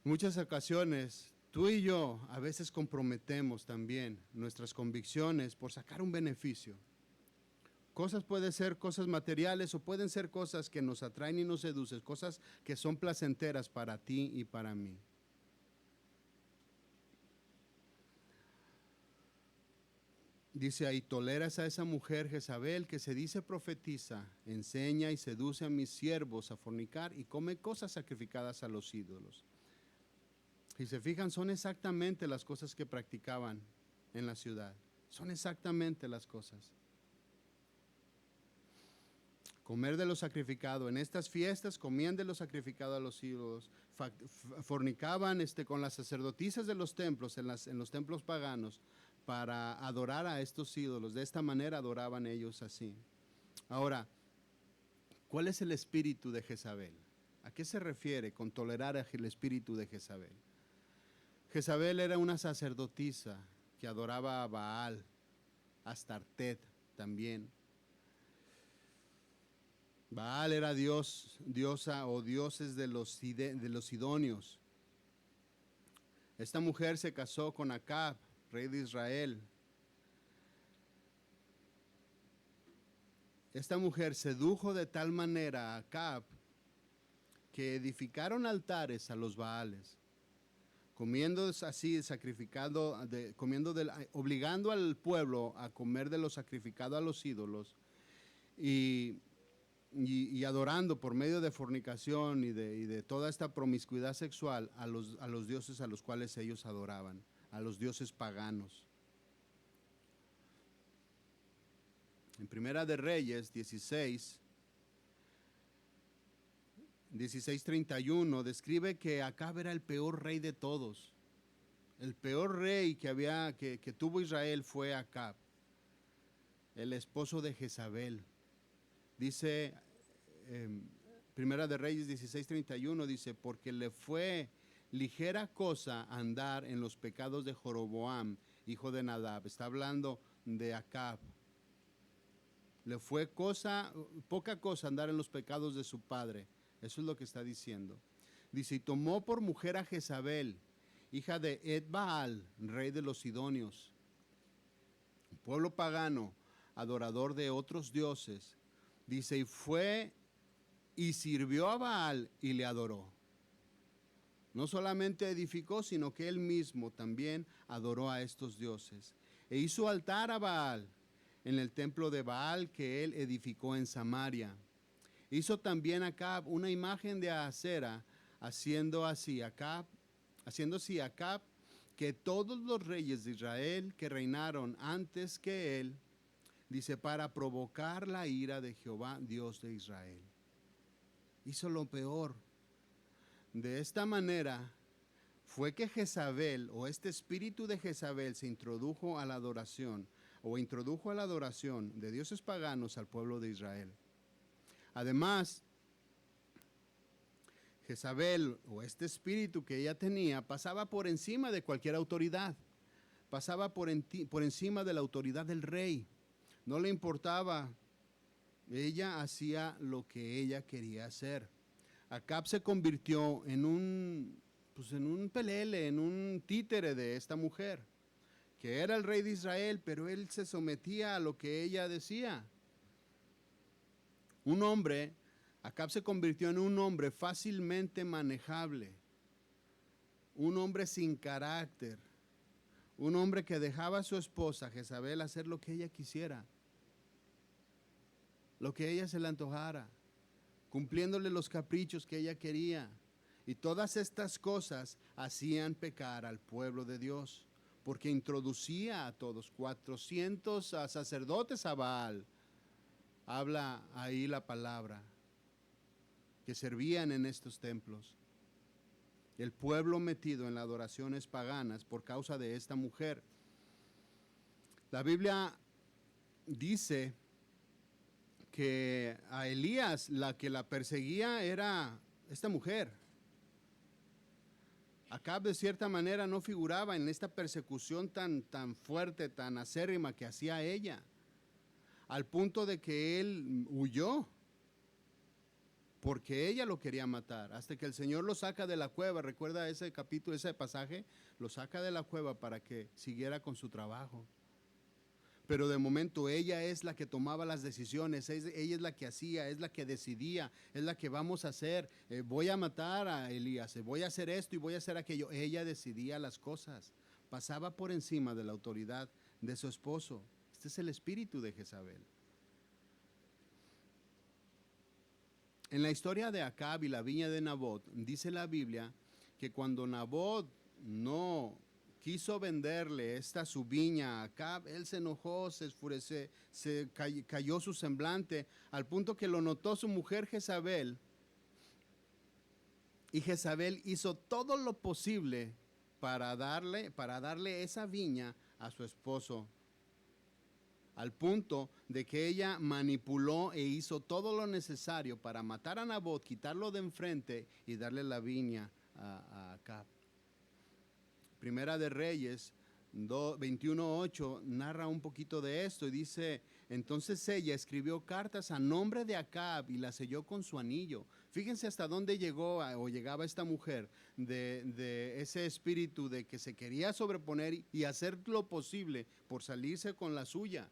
Muchas ocasiones tú y yo a veces comprometemos también nuestras convicciones por sacar un beneficio. Cosas pueden ser cosas materiales o pueden ser cosas que nos atraen y nos seducen, cosas que son placenteras para ti y para mí. Dice ahí, toleras a esa mujer Jezabel que se dice profetiza, enseña y seduce a mis siervos a fornicar y come cosas sacrificadas a los ídolos. Si se fijan, son exactamente las cosas que practicaban en la ciudad. Son exactamente las cosas. Comer de lo sacrificado. En estas fiestas comían de lo sacrificado a los ídolos. Fornicaban con las sacerdotisas de los templos, en los templos paganos, para adorar a estos ídolos. De esta manera adoraban ellos así. Ahora, ¿cuál es el espíritu de Jezabel? ¿A qué se refiere con tolerar el espíritu de Jezabel? Jezabel era una sacerdotisa que adoraba a Baal, a Astartet también. Baal era diosa o dioses de los sidonios. Esta mujer se casó con Acab, rey de Israel. Esta mujer sedujo de tal manera a Acab que edificaron altares a los Baales, comiendo así, obligando al pueblo a comer de lo sacrificado a los ídolos y adorando por medio de fornicación y de toda esta promiscuidad sexual a los dioses a los cuales ellos adoraban, a los dioses paganos. En Primera de Reyes 16:31 describe que Acab era el peor rey de todos. El peor rey que tuvo Israel fue Acab, el esposo de Jezabel. Dice Primera de Reyes 16:31, dice, porque le fue ligera cosa andar en los pecados de Jeroboam, hijo de Nadab. Está hablando de Acab. Le fue poca cosa andar en los pecados de su padre. Eso es lo que está diciendo. Dice, y tomó por mujer a Jezabel, hija de Ed-Baal, rey de los sidonios, un pueblo pagano, adorador de otros dioses. Dice, y fue y sirvió a Baal y le adoró. No solamente edificó, sino que él mismo también adoró a estos dioses. E hizo altar a Baal en el templo de Baal que él edificó en Samaria. Hizo también Acab una imagen de Acera, haciendo así Acab que todos los reyes de Israel que reinaron antes que él, dice, para provocar la ira de Jehová, Dios de Israel. Hizo lo peor. De esta manera fue que Jezabel, o este espíritu de Jezabel, se introdujo a la adoración de dioses paganos al pueblo de Israel. Además, Jezabel, o este espíritu que ella tenía, pasaba por encima de cualquier autoridad. pasaba por encima de la autoridad del rey. No le importaba. Ella hacía lo que ella quería hacer. Acab se convirtió en un pelele, en un títere de esta mujer, que era el rey de Israel, pero él se sometía a lo que ella decía. Acab se convirtió en un hombre fácilmente manejable, un hombre sin carácter, un hombre que dejaba a su esposa Jezabel hacer lo que ella quisiera, lo que ella se le antojara, cumpliéndole los caprichos que ella quería. Y todas estas cosas hacían pecar al pueblo de Dios, porque introducía a todos 400 sacerdotes a Baal. Habla ahí la palabra, que servían en estos templos. El pueblo metido en las adoraciones paganas por causa de esta mujer. La Biblia dice que a Elías la que la perseguía era esta mujer. Acab de cierta manera no figuraba en esta persecución tan fuerte, tan acérrima que hacía ella, al punto de que él huyó, porque ella lo quería matar, hasta que el Señor lo saca de la cueva. Recuerda ese capítulo, ese pasaje, lo saca de la cueva para que siguiera con su trabajo. Pero de momento ella es la que tomaba las decisiones, ella es la que hacía, es la que decidía, es la que vamos a hacer. Voy a matar a Elías, voy a hacer esto y voy a hacer aquello. Ella decidía las cosas, pasaba por encima de la autoridad de su esposo. Este es el espíritu de Jezabel. En la historia de Acab y la viña de Nabot, dice la Biblia que cuando Nabot no quiso venderle su viña a Acab, él se enojó, se enfureció, cayó su semblante, al punto que lo notó su mujer Jezabel. Y Jezabel hizo todo lo posible para darle esa viña a su esposo, al punto de que ella manipuló e hizo todo lo necesario para matar a Nabot, quitarlo de enfrente y darle la viña a Acab. Primera de Reyes 21:8 narra un poquito de esto y dice: entonces ella escribió cartas a nombre de Acab y las selló con su anillo. Fíjense hasta dónde llegaba esta mujer de ese espíritu de que se quería sobreponer y hacer lo posible por salirse con la suya.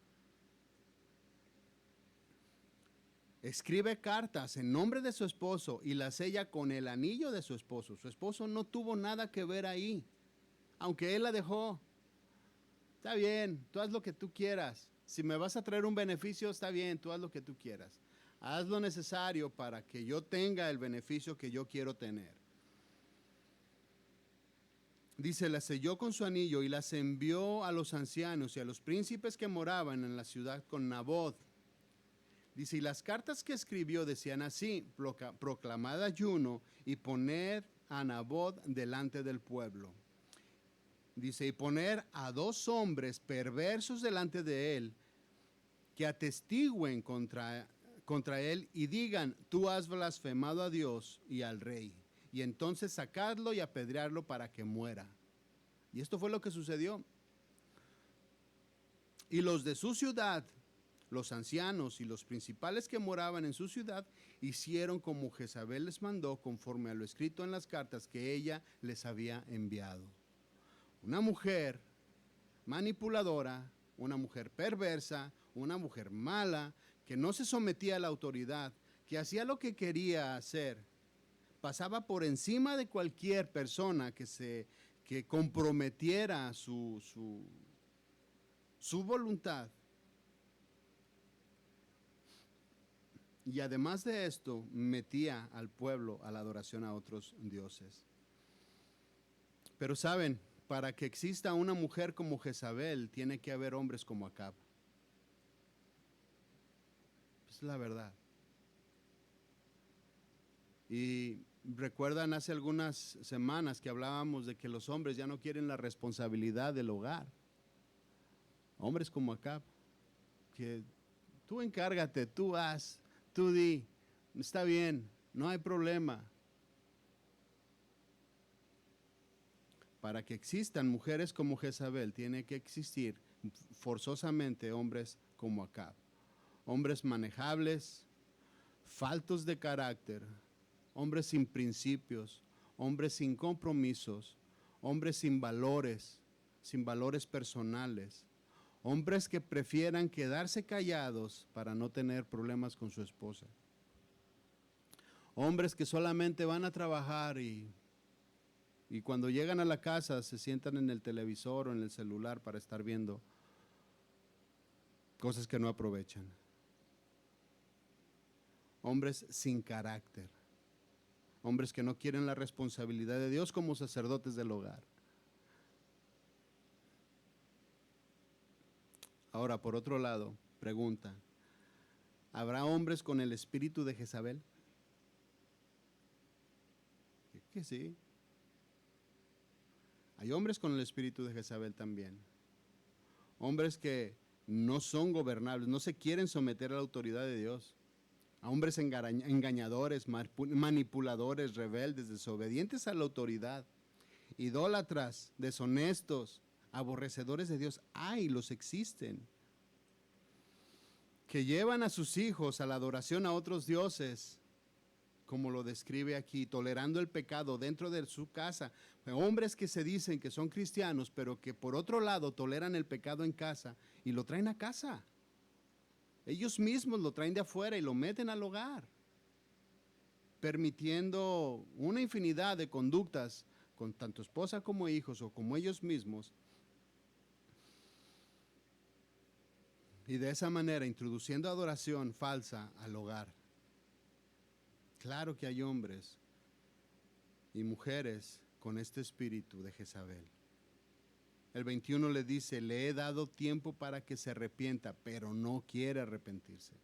Escribe cartas en nombre de su esposo y las sella con el anillo de su esposo. Su esposo no tuvo nada que ver ahí, aunque él la dejó. Está bien, tú haz lo que tú quieras. Si me vas a traer un beneficio, está bien, tú haz lo que tú quieras. Haz lo necesario para que yo tenga el beneficio que yo quiero tener. Dice, las selló con su anillo y las envió a los ancianos y a los príncipes que moraban en la ciudad con Nabot. Dice, y las cartas que escribió decían así: proclamad ayuno y poner a Nabot delante del pueblo. Dice, y poner a 2 hombres perversos delante de él, que atestigüen contra él y digan: tú has blasfemado a Dios y al rey. Y entonces sacadlo y apedrearlo para que muera. Y esto fue lo que sucedió. Y los de su ciudad, los ancianos y los principales que moraban en su ciudad, hicieron como Jezabel les mandó, conforme a lo escrito en las cartas que ella les había enviado. Una mujer manipuladora, una mujer perversa, una mujer mala, que no se sometía a la autoridad, que hacía lo que quería hacer, pasaba por encima de cualquier persona que comprometiera su voluntad. Y además de esto, metía al pueblo a la adoración a otros dioses. Pero saben, para que exista una mujer como Jezabel, tiene que haber hombres como Acab. Es la verdad. Y recuerdan hace algunas semanas que hablábamos de que los hombres ya no quieren la responsabilidad del hogar. Hombres como Acab, que tú encárgate, tú haz, tú di, está bien, no hay problema. Para que existan mujeres como Jezabel, tiene que existir forzosamente hombres como Acab. Hombres manejables, faltos de carácter, hombres sin principios, hombres sin compromisos, hombres sin valores personales, hombres que prefieran quedarse callados para no tener problemas con su esposa, hombres que solamente van a trabajar y cuando llegan a la casa se sientan en el televisor o en el celular para estar viendo cosas que no aprovechan. Hombres sin carácter, hombres que no quieren la responsabilidad de Dios como sacerdotes del hogar. Ahora, por otro lado, pregunta, ¿habrá hombres con el espíritu de Jezabel? Que sí. Hay hombres con el espíritu de Jezabel también. Hombres que no son gobernables, no se quieren someter a la autoridad de Dios. A hombres engañadores, manipuladores, rebeldes, desobedientes a la autoridad, idólatras, deshonestos, aborrecedores de Dios. ¡Ay, los existen! Que llevan a sus hijos a la adoración a otros dioses, como lo describe aquí, tolerando el pecado dentro de su casa. Hombres que se dicen que son cristianos, pero que por otro lado toleran el pecado en casa y lo traen a casa. Ellos mismos lo traen de afuera y lo meten al hogar, permitiendo una infinidad de conductas con tanto esposa como hijos o como ellos mismos. Y de esa manera introduciendo adoración falsa al hogar. Claro que hay hombres y mujeres con este espíritu de Jezabel. El 21 le dice, le he dado tiempo para que se arrepienta, pero no quiere arrepentirse.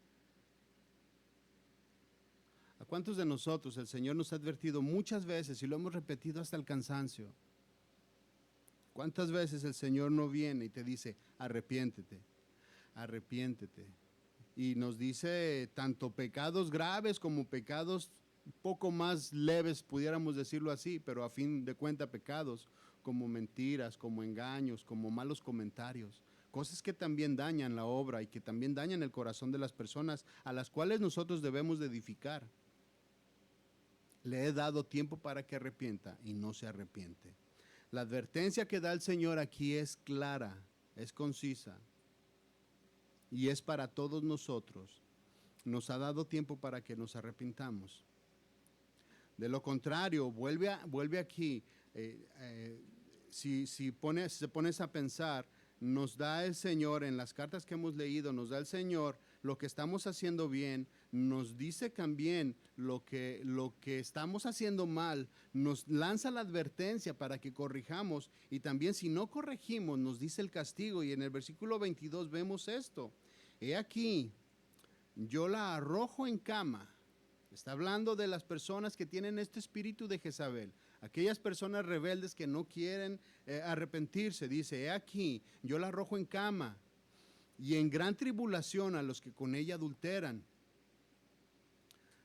¿A cuántos de nosotros el Señor nos ha advertido muchas veces y lo hemos repetido hasta el cansancio? ¿Cuántas veces el Señor no viene y te dice, arrepiéntete, arrepiéntete? Y nos dice tanto pecados graves como pecados un poco más leves, pudiéramos decirlo así, pero a fin de cuentas pecados como mentiras, como engaños, como malos comentarios, cosas que también dañan la obra y que también dañan el corazón de las personas a las cuales nosotros debemos de edificar. Le he dado tiempo para que arrepienta y no se arrepiente. La advertencia que da el Señor aquí es clara, es concisa y es para todos nosotros. Nos ha dado tiempo para que nos arrepintamos. De lo contrario, vuelve aquí. Si se pones a pensar, nos da el Señor, en las cartas que hemos leído, nos da el Señor lo que estamos haciendo bien, nos dice también lo que estamos haciendo mal, nos lanza la advertencia para que corrijamos y también si no corregimos nos dice el castigo y en el versículo 22 vemos esto. He aquí, yo la arrojo en cama. Está hablando de las personas que tienen este espíritu de Jezabel, aquellas personas rebeldes que no quieren arrepentirse. Dice, he aquí, yo la arrojo en cama y en gran tribulación a los que con ella adulteran.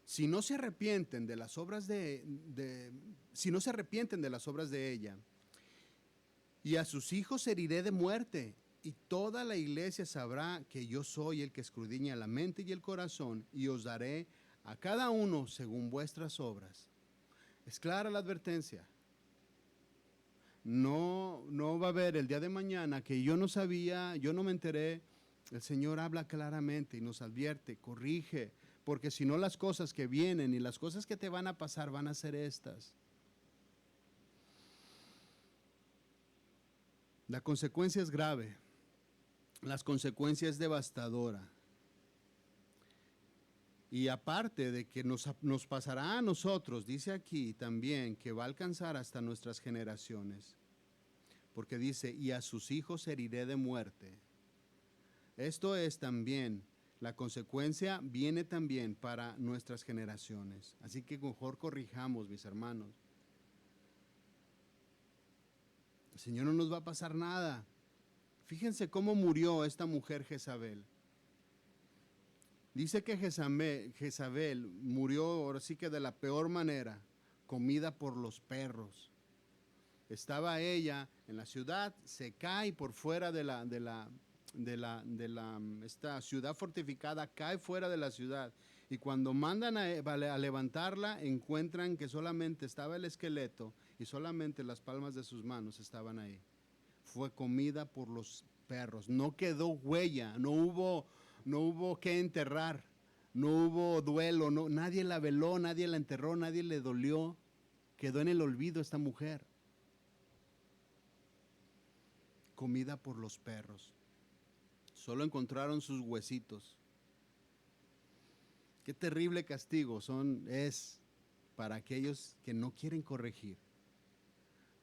Si no se arrepienten de las obras si no se arrepienten de las obras de ella, y a sus hijos heriré de muerte, y toda la iglesia sabrá que yo soy el que escudriña la mente y el corazón, y os daré a cada uno según vuestras obras. Es clara la advertencia. No va a haber el día de mañana que yo no sabía, yo no me enteré. El Señor habla claramente y nos advierte, corrige, porque si no las cosas que vienen y las cosas que te van a pasar van a ser estas. La consecuencia es grave, la consecuencia es devastadora. Y aparte de que nos pasará a nosotros, dice aquí también que va a alcanzar hasta nuestras generaciones. Porque dice, y a sus hijos heriré de muerte. Esto es también, la consecuencia viene también para nuestras generaciones. Así que mejor corrijamos, mis hermanos. El Señor no nos va a pasar nada. Fíjense cómo murió esta mujer Jezabel. Dice que Jezabel murió ahora sí que de la peor manera, comida por los perros. estaba ella en la ciudad, se cae por fuera esta ciudad fortificada, cae fuera de la ciudad. Y cuando mandan a levantarla, encuentran que solamente estaba el esqueleto y solamente las palmas de sus manos estaban ahí. Fue comida por los perros. No quedó huella, no hubo que enterrar, no hubo duelo, no, nadie la veló, nadie la enterró, nadie le dolió. Quedó en el olvido esta mujer. Comida por los perros. Solo encontraron sus huesitos. Qué terrible castigo es para aquellos que no quieren corregir.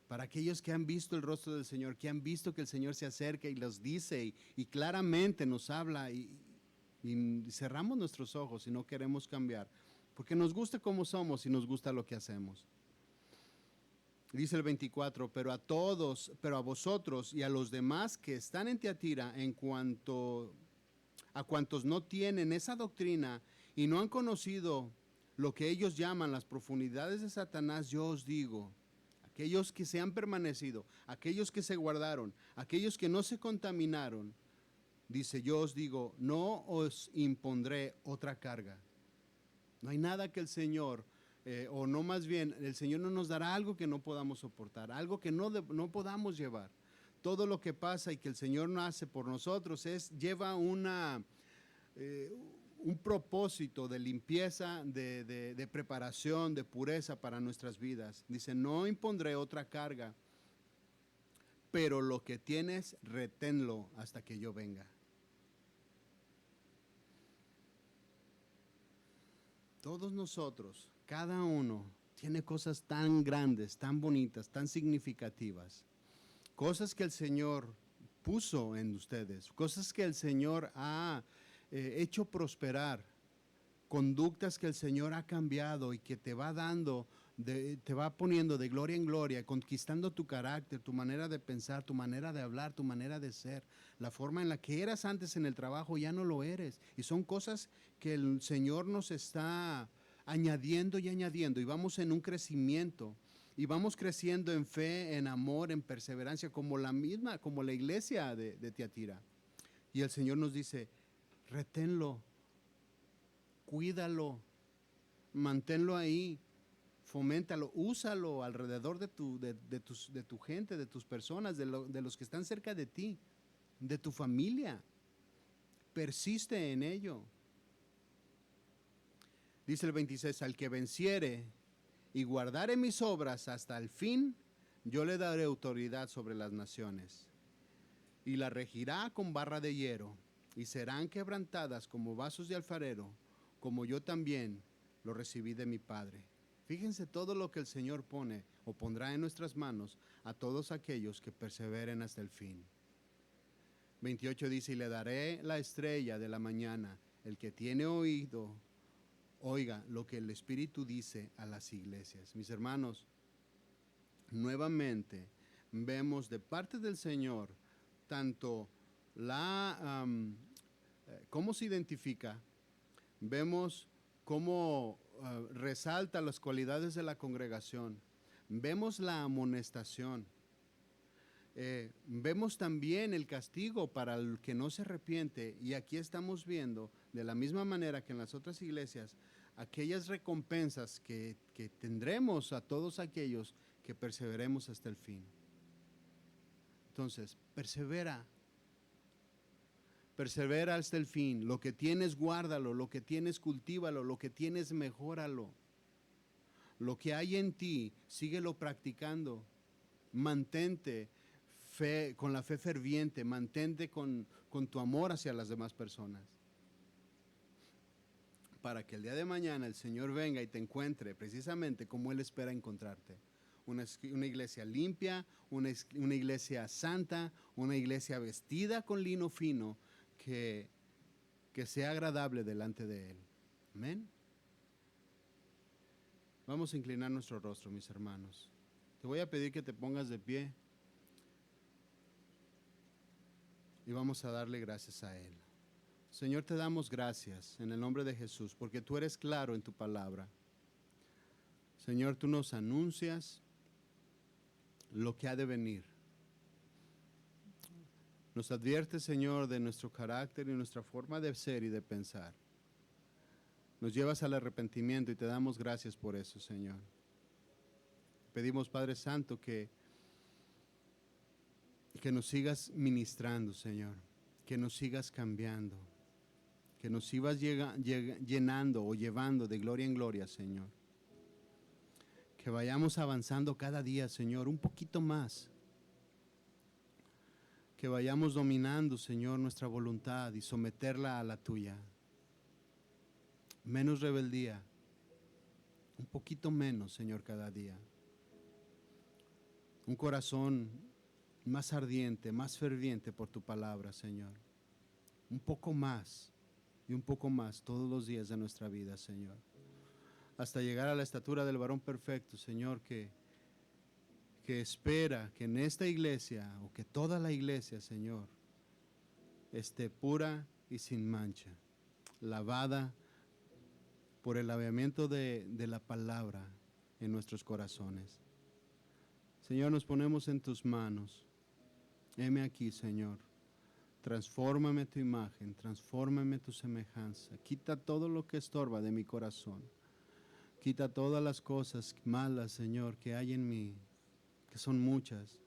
Para aquellos que han visto el rostro del Señor, que han visto que el Señor se acerca y los dice y claramente nos habla y cerramos nuestros ojos y no queremos cambiar, porque nos gusta como somos y nos gusta lo que hacemos. Dice el 24, pero a vosotros y a los demás que están en Tiatira, a cuantos no tienen esa doctrina y no han conocido lo que ellos llaman las profundidades de Satanás, yo os digo, aquellos que se han permanecido, aquellos que se guardaron, aquellos que no se contaminaron, dice, yo os digo, no os impondré otra carga. No hay nada que el Señor, o no más bien, el Señor no nos dará algo que no podamos soportar, algo que no podamos llevar. Todo lo que pasa y que el Señor no hace por nosotros lleva un propósito de limpieza, de preparación, de pureza para nuestras vidas. Dice, no impondré otra carga, pero lo que tienes, reténlo hasta que yo venga. Todos nosotros, cada uno, tiene cosas tan grandes, tan bonitas, tan significativas. Cosas que el Señor puso en ustedes, cosas que el Señor ha hecho prosperar, conductas que el Señor ha cambiado y que te va dando, te va poniendo de gloria en gloria, conquistando tu carácter, tu manera de pensar, tu manera de hablar, tu manera de ser. La forma en la que eras antes en el trabajo ya no lo eres. Y son cosas que el Señor nos está añadiendo y añadiendo. Y vamos en un crecimiento. Y vamos creciendo en fe, en amor, en perseverancia, como la iglesia de Tiatira. Y el Señor nos dice, reténlo, cuídalo, manténlo ahí, foméntalo, úsalo alrededor de tu gente, de tus personas, de los que están cerca de ti, de tu familia. Persiste en ello. Dice el 26, al que venciere y guardare mis obras hasta el fin, yo le daré autoridad sobre las naciones y la regirá con barra de hierro y serán quebrantadas como vasos de alfarero, como yo también lo recibí de mi Padre. Fíjense todo lo que el Señor pone o pondrá en nuestras manos a todos aquellos que perseveren hasta el fin. 28 dice, y le daré la estrella de la mañana. El que tiene oído, oiga lo que el Espíritu dice a las iglesias. Mis hermanos, nuevamente vemos de parte del Señor tanto cómo se identifica, vemos cómo resalta las cualidades de la congregación, vemos la amonestación, vemos también el castigo para el que no se arrepiente, y aquí estamos viendo de la misma manera que en las otras iglesias aquellas recompensas que tendremos a todos aquellos que perseveremos hasta el fin. Entonces, persevera hasta el fin. Lo que tienes, guárdalo. Lo que tienes, cultívalo. Lo que tienes, mejóralo. Lo que hay en ti, síguelo practicando. Mantente con la fe ferviente. Mantente con tu amor hacia las demás personas. Para que el día de mañana el Señor venga y te encuentre precisamente como Él espera encontrarte. Una iglesia limpia, una iglesia santa, una iglesia vestida con lino fino, que sea agradable delante de Él. Amén. Vamos a inclinar nuestro rostro, mis hermanos. Te voy a pedir que te pongas de pie y vamos a darle gracias a Él. Señor, te damos gracias en el nombre de Jesús, porque tú eres claro en tu palabra. Señor, tú nos anuncias lo que ha de venir. Nos advierte, Señor, de nuestro carácter y nuestra forma de ser y de pensar. Nos llevas al arrepentimiento y te damos gracias por eso, Señor. Pedimos, Padre Santo, que nos sigas ministrando, Señor, que nos sigas cambiando, que nos sigas llenando o llevando de gloria en gloria, Señor. Que vayamos avanzando cada día, Señor, un poquito más. Que vayamos dominando, Señor, nuestra voluntad y someterla a la tuya. Menos rebeldía, un poquito menos, Señor, cada día. Un corazón más ardiente, más ferviente por tu palabra, Señor. Un poco más y un poco más todos los días de nuestra vida, Señor. Hasta llegar a la estatura del varón perfecto, Señor, que espera que en esta iglesia, o que toda la iglesia, Señor, esté pura y sin mancha, lavada por el lavamiento de la palabra en nuestros corazones. Señor, nos ponemos en tus manos. Heme aquí, Señor. Transfórmame tu imagen, transfórmame tu semejanza. Quita todo lo que estorba de mi corazón. Quita todas las cosas malas, Señor, que hay en mí, que son muchas.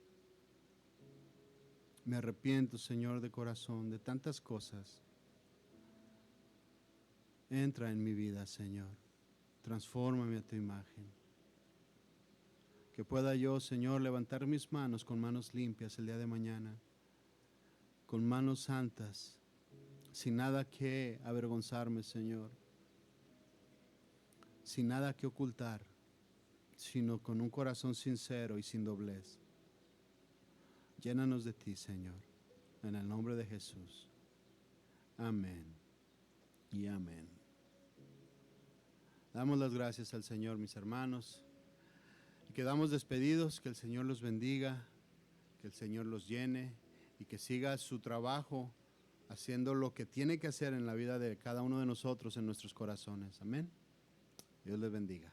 Me arrepiento, Señor, de corazón, de tantas cosas. Entra en mi vida, Señor. Transfórmame a tu imagen. Que pueda yo, Señor, levantar mis manos con manos limpias el día de mañana, con manos santas, sin nada que avergonzarme, Señor, sin nada que ocultar, sino con un corazón sincero y sin doblez. Llénanos de ti, Señor, en el nombre de Jesús. Amén y amén. Damos las gracias al Señor, mis hermanos, y quedamos despedidos. Que el Señor los bendiga, que el Señor los llene y que siga su trabajo haciendo lo que tiene que hacer en la vida de cada uno de nosotros, en nuestros corazones. Amén. Dios les bendiga.